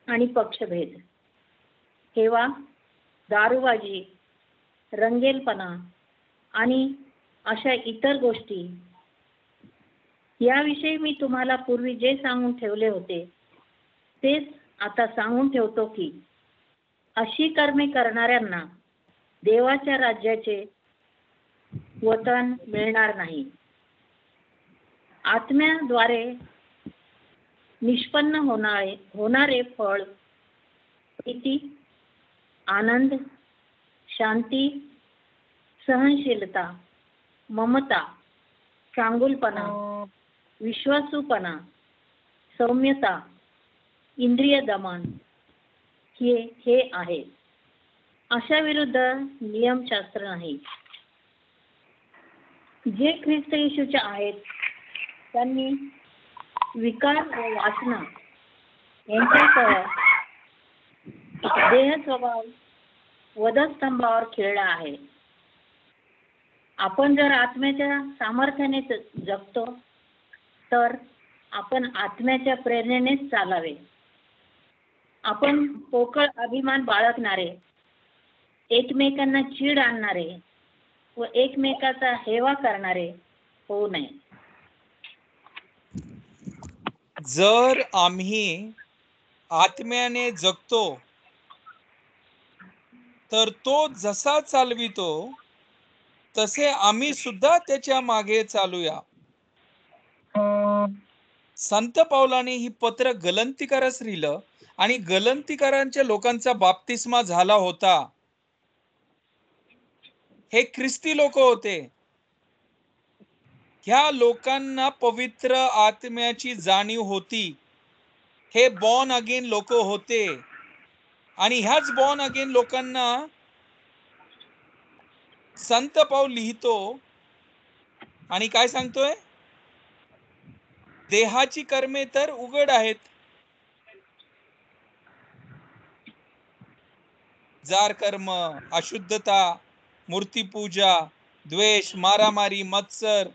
आणि पक्षभेद, हेवा, दारूबाजी, रंगेलपणा आणि अशा इतर गोष्टी. याविषयी मी तुम्हाला पूर्वी जे सांगून ठेवले होते तेच आता सांगून ठेवतो की अशी कर्मे करणाऱ्यांना देवाच्या राज्याचे वतन मिळणार नाही. आत्म्याद्वारे निष्पन्न होणारे फळ प्रीती, आनंद, शांती, सहनशीलता, ममता, चांगुलपणा, विश्वासूपणा, सौम्यता, इंद्रिय दमन हे आहे. अशा विरुद्ध नियमशास्त्र नाही. जे ख्रिस्त येशूचे आहेत त्यांनी विकार व वासना यांच्यासह देह स्वभाव वधस्तंभावर खेळला आहे. आपण जर आत्म्याच्या सामर्थ्याने जगतो तर आपण आत्म्याच्या प्रेरणेनेच चालावे. आपण पोकळ अभिमान बाळगणारे, एकमेकांना चीड आणणारे व एकमेकाचा हेवा करणारे होऊ नये. जर आम्ही आत्म्याने जगतो तर तो जसा चालवितो तसे आम्ही सुद्धा त्याच्या मागे चालूया. संत पौलाने ही पत्र गलंतीकारास लिहिलं आणि गलंतीकारांच्या लोकांचा बाप्तिस्मा झाला होता. हे ख्रिस्ती लोक होते. ह्या लोकांना पवित्र आत्म्याची जाणीव होती. हे बॉर्न अगेन लोक होते आणि ह्याच बॉर्न अगेन लोकांना संत पौल लिहितो आणि काय सांगतोय? देहाची कर्मे तर उघड आहेत. जार कर्म, अशुद्धता, मूर्तीपूजा, द्वेष, मारामारी, मत्सर,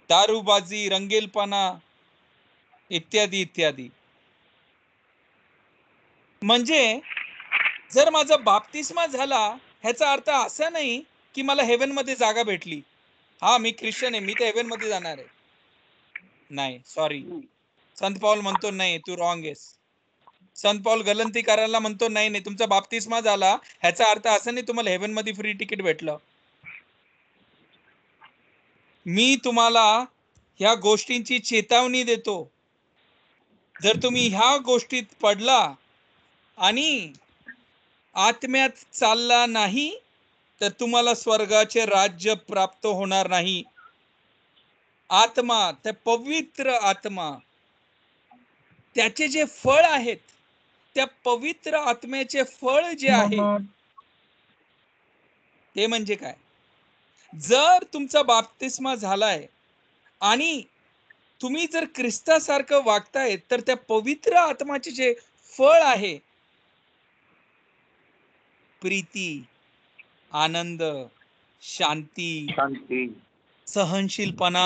दारूबाजी, रंगेलपणा इत्यादी इत्यादी. म्हणजे जर माझा बाप्तिस्मा झाला ह्याचा अर्थ असा नाही की मला हेवन मध्ये जागा भेटली. हा मी ख्रिश्चन आहे, मी तर हेवन मध्ये जाणार आहे. नाही, सॉरी. संत पौल म्हणतो नाही, तू रॉंग आहेस. संत पौल गलंतीकारांना म्हणतो नाही नाही, तुमचा बाप्तिस्मा झाला ह्याचा अर्थ असा नाही तुम्हाला हेवन मध्ये फ्री तिकीट भेटलं. मी तुम्हाला ह्या गोष्टींची चेतावणी देतो. जर तुम्ही ह्या गोष्टीत पडला आणि आत्म्यात चालला नाही तर तुम्हाला स्वर्गाचे राज्य प्राप्त होणार नाही. आत्मा, त्या पवित्र आत्मा, त्याचे जे फळ आहेत, त्या पवित्र आत्म्याचे फळ जे आहे ते म्हणजे काय? जर तुमचा बाप्तिस्मा झालाय आणि तुम्ही जर ख्रिस्तासारखं वागताय तर त्या पवित्र आत्म्याचे जे फळ आहे, प्रीती, आनंद, शांती, सहनशीलपणा,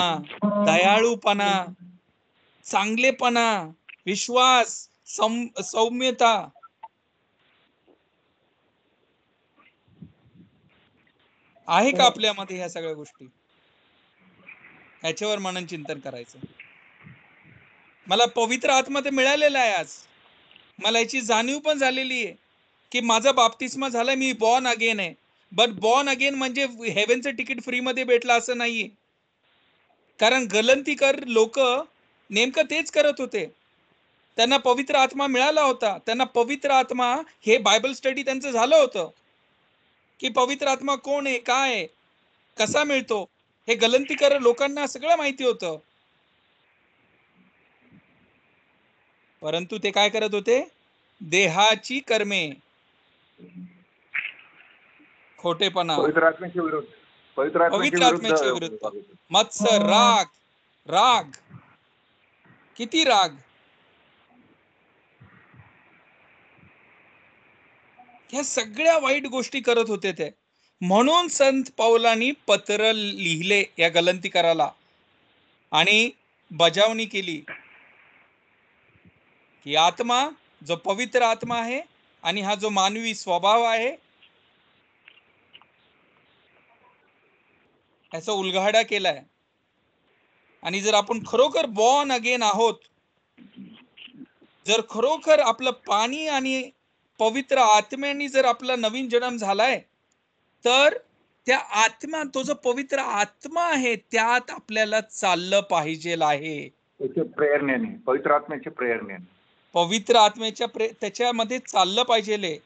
दयाळूपणा, चांगलेपणा, विश्वास, सौम्यता, आहे का आपल्यामध्ये ह्या सगळ्या गोष्टी? ह्याच्यावर मनन चिंतन करायचं. मला पवित्र आत्मा तर मिळालेला आहे. आज मला याची जाणीव पण झालेली आहे की माझा बाप्तिस्मा झालाय, मी बॉर्न अगेन आहे. बट बॉर्न अगेन म्हणजे हेवेनचं तिकीट फ्री मध्ये भेटलं असं नाहीये. कारण गलंतीकर लोक नेमकं तेच करत होते. त्यांना पवित्र आत्मा मिळाला होता. त्यांना पवित्र आत्मा, हे बायबल स्टडी त्यांचं झालं होतं की पवित्र आत्मा कोण आहे, काय आहे, कसा मिळतो, हे गलंतीकर लोकांना सगळं माहिती होतं. परंतु ते काय करत होते? देहाची कर्मे, खोटेपणा, पवित्र आत्म्याच्या विरुद्ध, मत्सर, राग, किती राग, ह्या सगळ्या वाईट गोष्टी करत होते ते. म्हणून संत पौलांनी पत्र लिहिले या गलंतीकाराला आणि बजावणी केली की आत्मा, जो पवित्र आत्मा आहे आणि हा जो मानवी स्वभाव आहे, याचा उलगडा केलाय. आणि जर आपण खरोखर बॉर्न अगेन आहोत, जर खरोखर आपलं पाणी आणि पवित्र आत्म्याने जर आपला नवीन जन्म झालाय, तर त्या आत्मा, तो जो पवित्र आत्मा आहे त्यात आपल्याला चाललं पाहिजे आहे. प्रेरणेने, पवित्र आत्म्याच्या प्रेरणेने, पवित्र आत्म्याच्या त्याच्यामध्ये चाललं पाहिजे.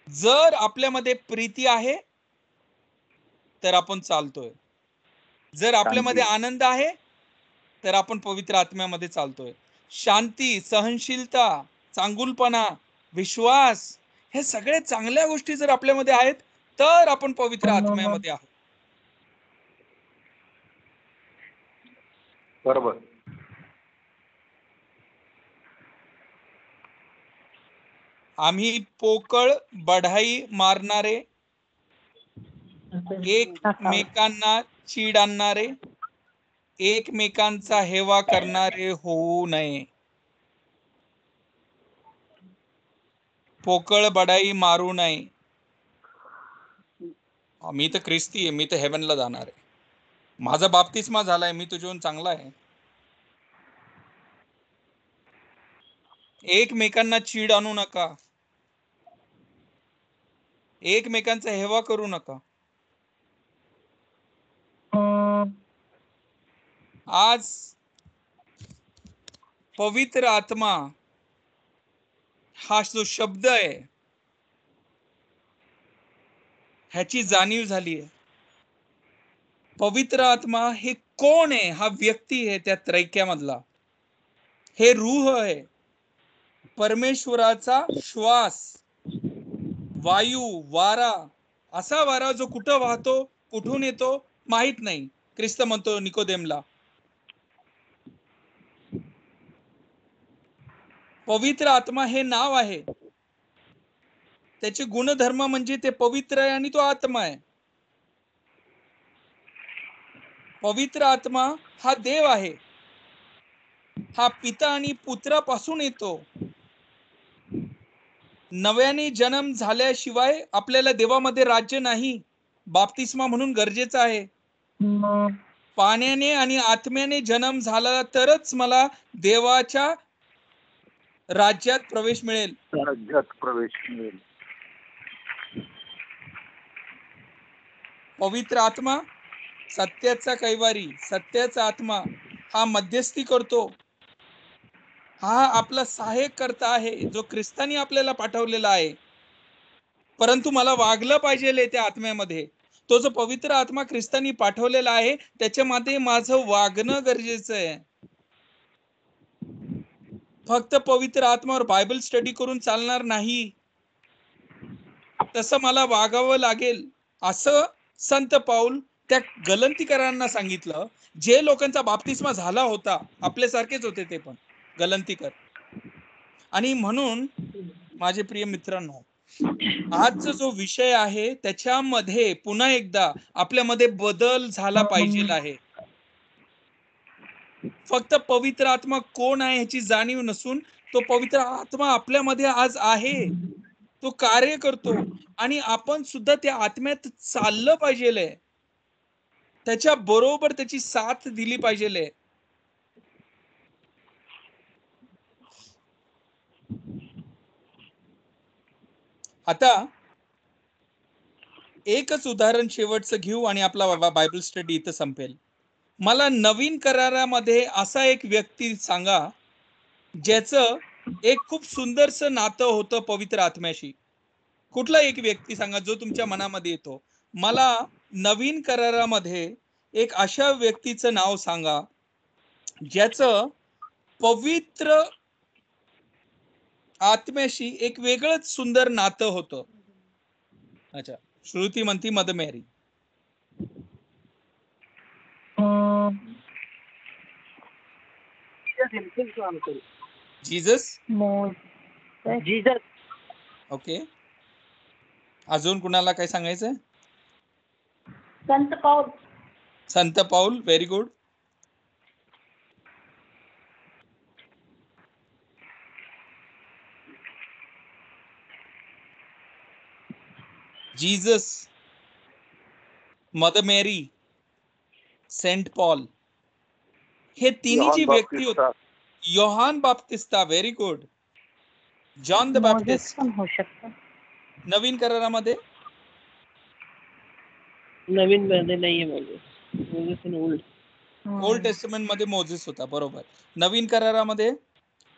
जर आपल्यामध्ये प्रीती आहे तर आपण चालतोय. जर आपल्यामध्ये आनंद आहे तर आपण पवित्र आत्म्यामध्ये चालतोय. शांती, सहनशीलता, चांगुलपणा, विश्वास, हे सगळे चांगल्या गोष्टी जर आपल्यामध्ये आहेत तर आपण पवित्र आत्म्यामध्ये आहोत. बरोबर. आम्ही पोकळ बढाई मारणारे, एकमेकांना चीड आणणारे, एकमेकांचा हेवा करणारे होऊ नये. पोकळ बडाई मारू नये. मी तर ख्रिस्ती आहे, मी तर हेवनला जाणार आहे, माझा बाप्तिस्मा झालाय, मी तुझ्याहून चांगला आहे. एकमेकांना चीड आणू नका, एकमेकांचा हेवा करू नका. आज पवित्र आत्मा हा जो शब्द आहे ह्याची जाणीव झाली आहे. पवित्र आत्मा हे कोण आहे? हा व्यक्ती आहे त्या त्रैक्यामधला, हे रूह आहे, परमेश्वराचा श्वास, वायू, वारा. असा वारा जो कुठं वाहतो, कुठून येतो माहित नाही. ख्रिस्त म्हणतो निकोदेमला. पवित्र आत्मा हे नाव आहे, त्याचे गुणधर्म म्हणजे ते पवित्र आहे आणि तो आत्मा आहे. पवित्र आत्मा हा देव आहे, हा पिता आणि पुत्रापासून येतो. नव्याने जन्म झाल्याशिवाय आपल्याला देवामध्ये राज्य नाही. बाप्तिस्मा म्हणून गरजेचं आहे. पाण्याने आणि आत्म्याने जन्म झाला तरच मला देवाच्या राज्यात प्रवेश मिळेल. पवित्र आत्मा सत्याचा कैवारी, सत्याचा आत्मा हा मध्यस्थी करतो. हा आपला सहाय्यक करता आहे, जो ख्रिस्तानी आपल्याला पाठवलेला आहे. परंतु मला वागलं पाहिजे त्या आत्म्यामध्ये. तो जो पवित्र आत्मा ख्रिस्तानी पाठवलेला आहे त्याच्यामध्ये माझं वागणं गरजेचं आहे. फक्त पवित्र आत्म्यावर बायबल स्टडी करून चालणार नाही, तसं मला वागावं लागेल. असं संत पाऊल त्या गलंतीकरांना सांगितलं, जे लोकांचा बाप्तिस्मा झाला होता, आपल्यासारखेच होते ते पण गलंतीकर. आणि म्हणून माझे प्रिय मित्रांनो, आजचा जो विषय आहे त्याच्यामध्ये पुन्हा एकदा आपल्यामध्ये बदल झाला पाहिजे आहे. फक्त पवित्र आत्मा कोण आहे ह्याची जाणीव नसून तो पवित्र आत्मा आपल्यामध्ये आज आहे, तो कार्य करतो आणि आपण सुद्धा त्या आत्म्यात चाललं पाहिजे, त्याच्या बरोबर त्याची साथ दिली पाहिजे. आता एकच उदाहरण शेवटचं घेऊ आणि आपला बायबल स्टडी इथं संपेल. मला नवीन करारामध्ये असा एक व्यक्ती सांगा ज्याचं एक खूप सुंदरसं नातं होतं पवित्र आत्म्याशी. कुठला एक व्यक्ती सांगा जो तुमच्या मनामध्ये येतो. मला नवीन करारामध्ये एक अशा व्यक्तीचं नाव सांगा ज्याचं पवित्र आत्म्याशी एक वेगळंच सुंदर नातं होतं. अच्छा, श्रुती म्हणती mother Mary. Jesus. Jesus. Okay, अजून कुणाला काय सांगायचंय? संत पाऊल. संत Paul, very good. Jesus, mother Mary, saint Paul, हे तिन्ही जी व्यक्ती होते. योहान बाप्तिस्ता, very good. John the Baptist. पण होऊ शकतं. नवीन करारामध्ये नवीन मध्ये नाहीये मोजेस. ओल्ड टेस्टमेंट मध्ये मोजेस होता, बरोबर. नवीन करारामध्ये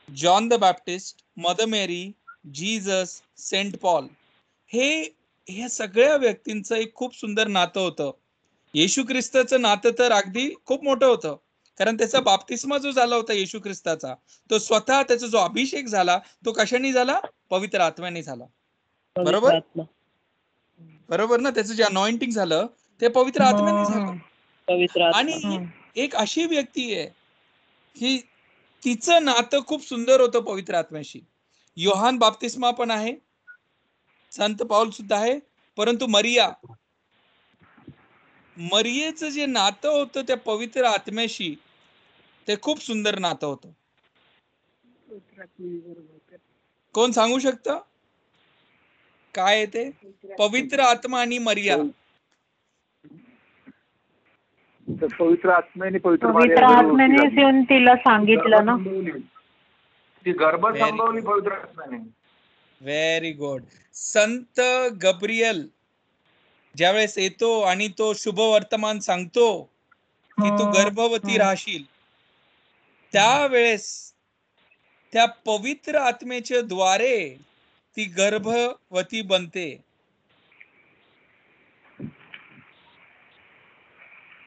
John the Baptist, mother Mary, Jesus, saint Paul, हे सगळ्या व्यक्तींचं एक खूप सुंदर नातं होतं. येशू ख्रिस्ताचं नातं तर अगदी खूप मोठं होतं, कारण त्याचा बाप्तिस्मा जो झाला होता येशू ख्रिस्ताचा, तो स्वतः त्याचा जो अभिषेक झाला तो कशाने झाला? पवित्र आत्म्याने झाला. बरोबर बरोबर ना. त्याचं जे अनॉइंटिंग झालं ते पवित्र आत्म्याने झालं. पवित्र आणि एक अशी व्यक्ती आहे की तिचं नातं खूप सुंदर होतं पवित्र आत्म्याशी. योहान बाप्तिस्मा पण आहे, संत पाऊल सुद्धा आहे, परंतु मरियेचं जे नातं होतं त्या पवित्र आत्म्याशी ते खूप सुंदर नातं होतं. कोण सांगू शकतं? काय आहे ते? पवित्र आत्मा आणि मरिया. पवित्र आत्म्याने पवित्र आत्म्यानेच येऊन तिला सांगितलं ना. ती गर्भ संभवली पवित्र आत्म्याने. Very good. संत गब्रियल ज्यावेळेस येतो आणि तो शुभ वर्तमान सांगतो की तू गर्भवती राहशील, त्यावेळेस त्या पवित्र आत्मेच्या द्वारे ती गर्भवती बनते.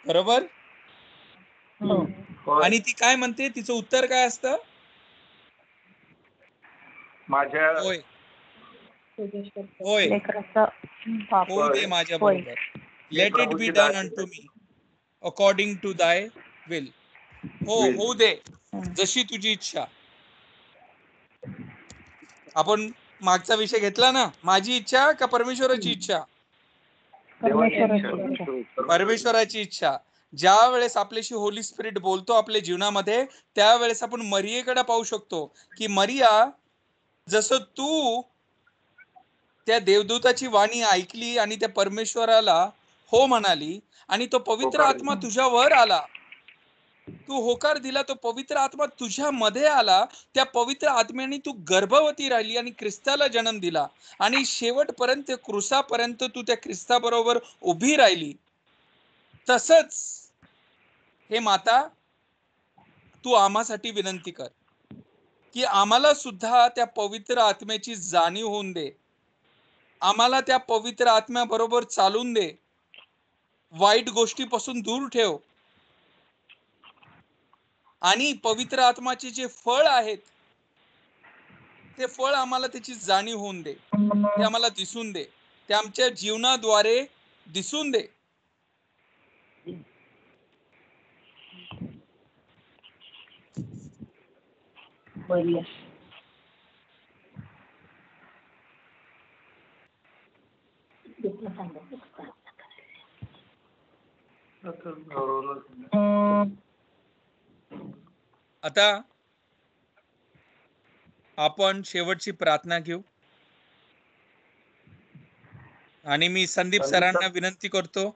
बरोबर? आणि ती काय म्हणते? तिचं उत्तर काय असतं? माझ्या होय होय, होऊ दे माझ्या बरोबर. Let it be done unto me according to thy will. हो, होऊ दे जशी तुझी इच्छा. आपण मागचा विषय घेतला ना, माझी इच्छा का परमेश्वराची इच्छा? परमेश्वराची इच्छा. ज्या वेळेस आपल्याशी होली स्पिरिट बोलतो आपल्या जीवनामध्ये, त्यावेळेस आपण मरियेकडे पाहू शकतो की मरिया, जसं तू त्या देवदूताची वाणी ऐकली आणि त्या परमेश्वराला हो म्हणाली आणि तो पवित्र आत्मा तुझ्यावर आला, तू होकार दिला, तो पवित्र आत्मा तुझ्या मध्ये आला, त्या पवित्र आत्म्याने तू गर्भवती राहिली आणि ख्रिस्ताला जन्म दिला आणि शेवटपर्यंत क्रूसापर्यंत तू त्या ख्रिस्ताबरोबर उभी राहिली. तसंच हे माता, तू आम्हासाठी विनंती कर की आम्हाला सुद्धा त्या पवित्र आत्म्याची जाणीव होऊन दे, आम्हाला त्या पवित्र आत्म्याबरोबर चालून दे, वाईट गोष्टीपासून दूर ठेव आणि पवित्र आत्माचे जे फळ आहेत ते फळ आम्हाला त्याची जाणीव होऊन दे, ते आम्हाला दिसून दे, ते आमच्या जीवनाद्वारे दिसून दे. आता आपण शेवटची प्रार्थना घेऊ आणि मी संदीप सरांना विनंती करतो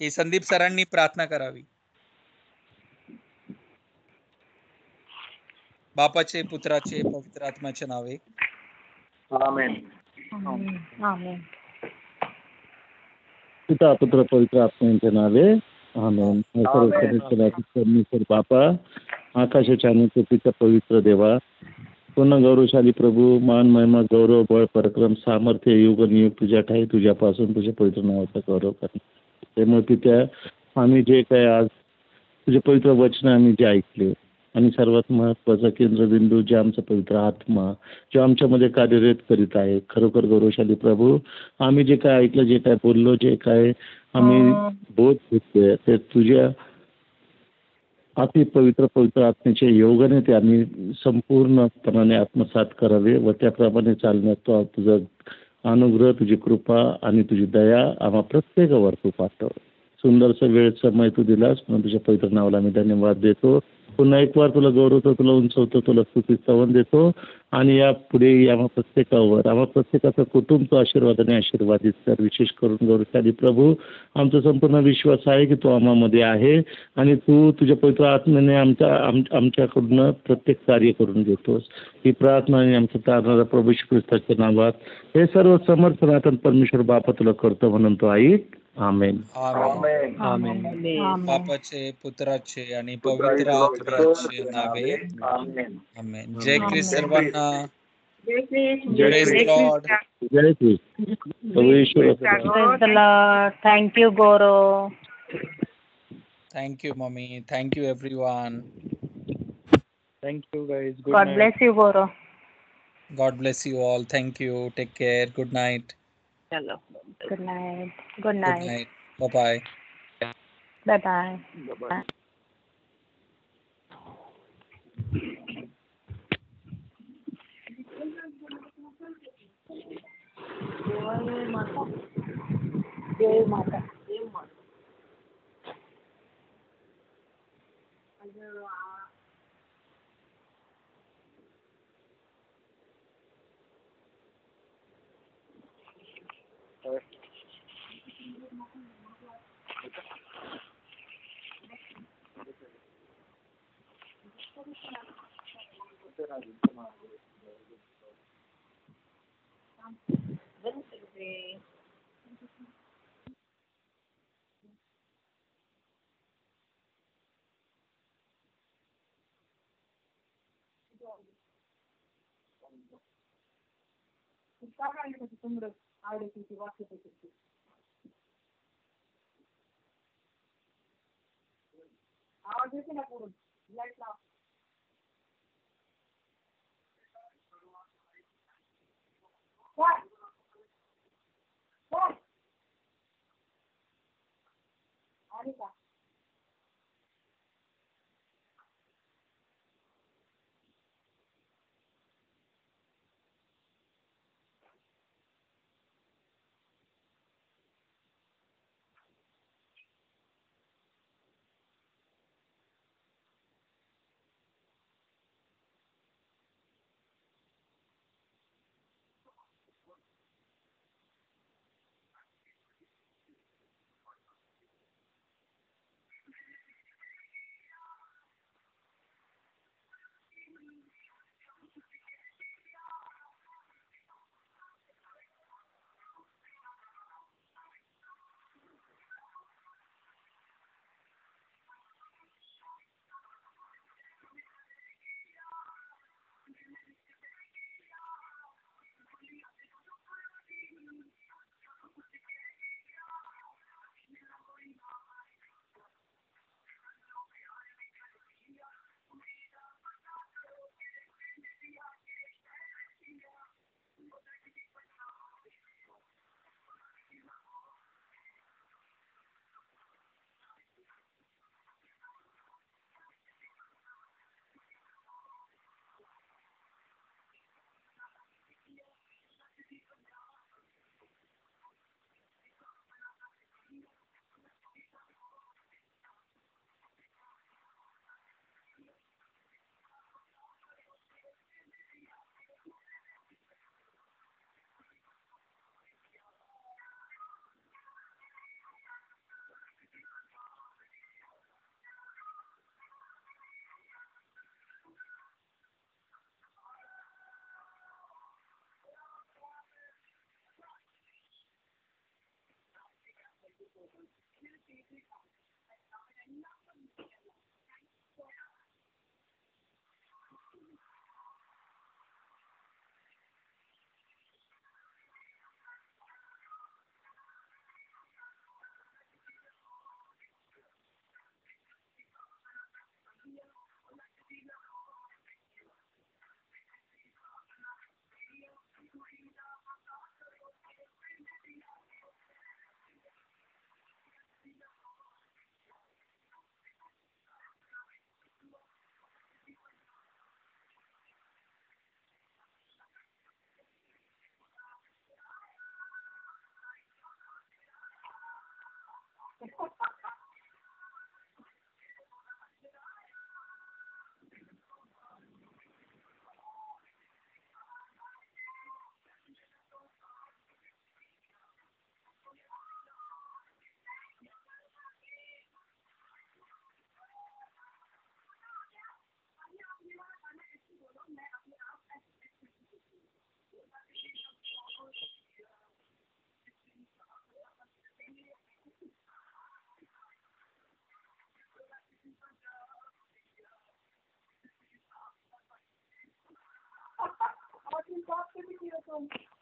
की संदीप सरांनी प्रार्थना करावी. बापाचे, पुत्राचे, पवित्र आत्म्याच्या नावे. आमेन. आमेन. पिता पुत्र पवित्र आत्म्यांच्या नावे. आमेन. परमेश्वर बापा, आकाशाच्या आणि पृथ्वीचा पवित्र देवा, पूर्ण गौरवशाली प्रभू, मान महिमा गौरव बळ पराक्रम सामर्थ्य युग नियुग तुझ्या ठाई, तुझ्यापासून तुझ्या पवित्र नावाचा गौरव करणे. त्यामुळे पित्या, आम्ही जे काय आज तुझे पवित्र वचन आम्ही जे ऐकले आणि सर्वात महत्वाचा केंद्रबिंदू जे आमचा पवित्र आत्मा जो आमच्यामध्ये कार्यरत करीत आहे, खरोखर गौरवशाली प्रभू, आम्ही जे काय ऐकलं, जे काय बोललो, जे काय आम्ही बोध घेतले, ते तुझ्या अति पवित्र पवित्र आत्म्याच्या योगाने ते आम्ही संपूर्णपणाने आत्मसात करावे व त्याप्रमाणे चालण्यात तुझा अनुग्रह, तुझी कृपा आणि तुझी दया आम्हा प्रत्येकावर तू पाठव. सुंदरसा वेळ समय तू दिलास म्हणून तुझ्या पवित्र नावाला आम्ही धन्यवाद देतो. पुन्हा एक वार तुला गौरवतो, तुला उंचवतो, तुला स्तुती स्तवन देतो आणि या पुढे आम्हा प्रत्येकाचं कुटुंब तो आशीर्वादाने आशीर्वादित कर. विशेष करून गौरवशाली प्रभू, आमचा संपूर्ण विश्वास आहे की तो आम्हामध्ये आहे आणि तू तुझ्या पवित्र आत्म्याने आमच्याकडून प्रत्येक कार्य करून घेतोस. ही प्रार्थना आणि आमचं तारणारा प्रभू श्री ख्रिस्ताच्या नावात हे सर्व समर्थ नाथन परमेश्वर बापा तुला करतो म्हणून तो ऐक. आमेन. आमेन. आमेन. बापाचे, पुत्राचे आणि पवित्र आत्म्याचे नावे. आमेन. जय ख्रिस्त सर्वांना. जय ख्रिस्त. जय लॉर्ड. जय ख्रिस्त. प्रभू ईश्वर. Thank you Gaurav. Thank you, mommy. Thank you, everyone. Thank you, guys. Good God night. Bless you Gaurav. God bless you all. Thank you. Take care. Good night. चलो. Good night. Good Good night. night. Bye-bye. Bye bye. जय माता. Talk to me,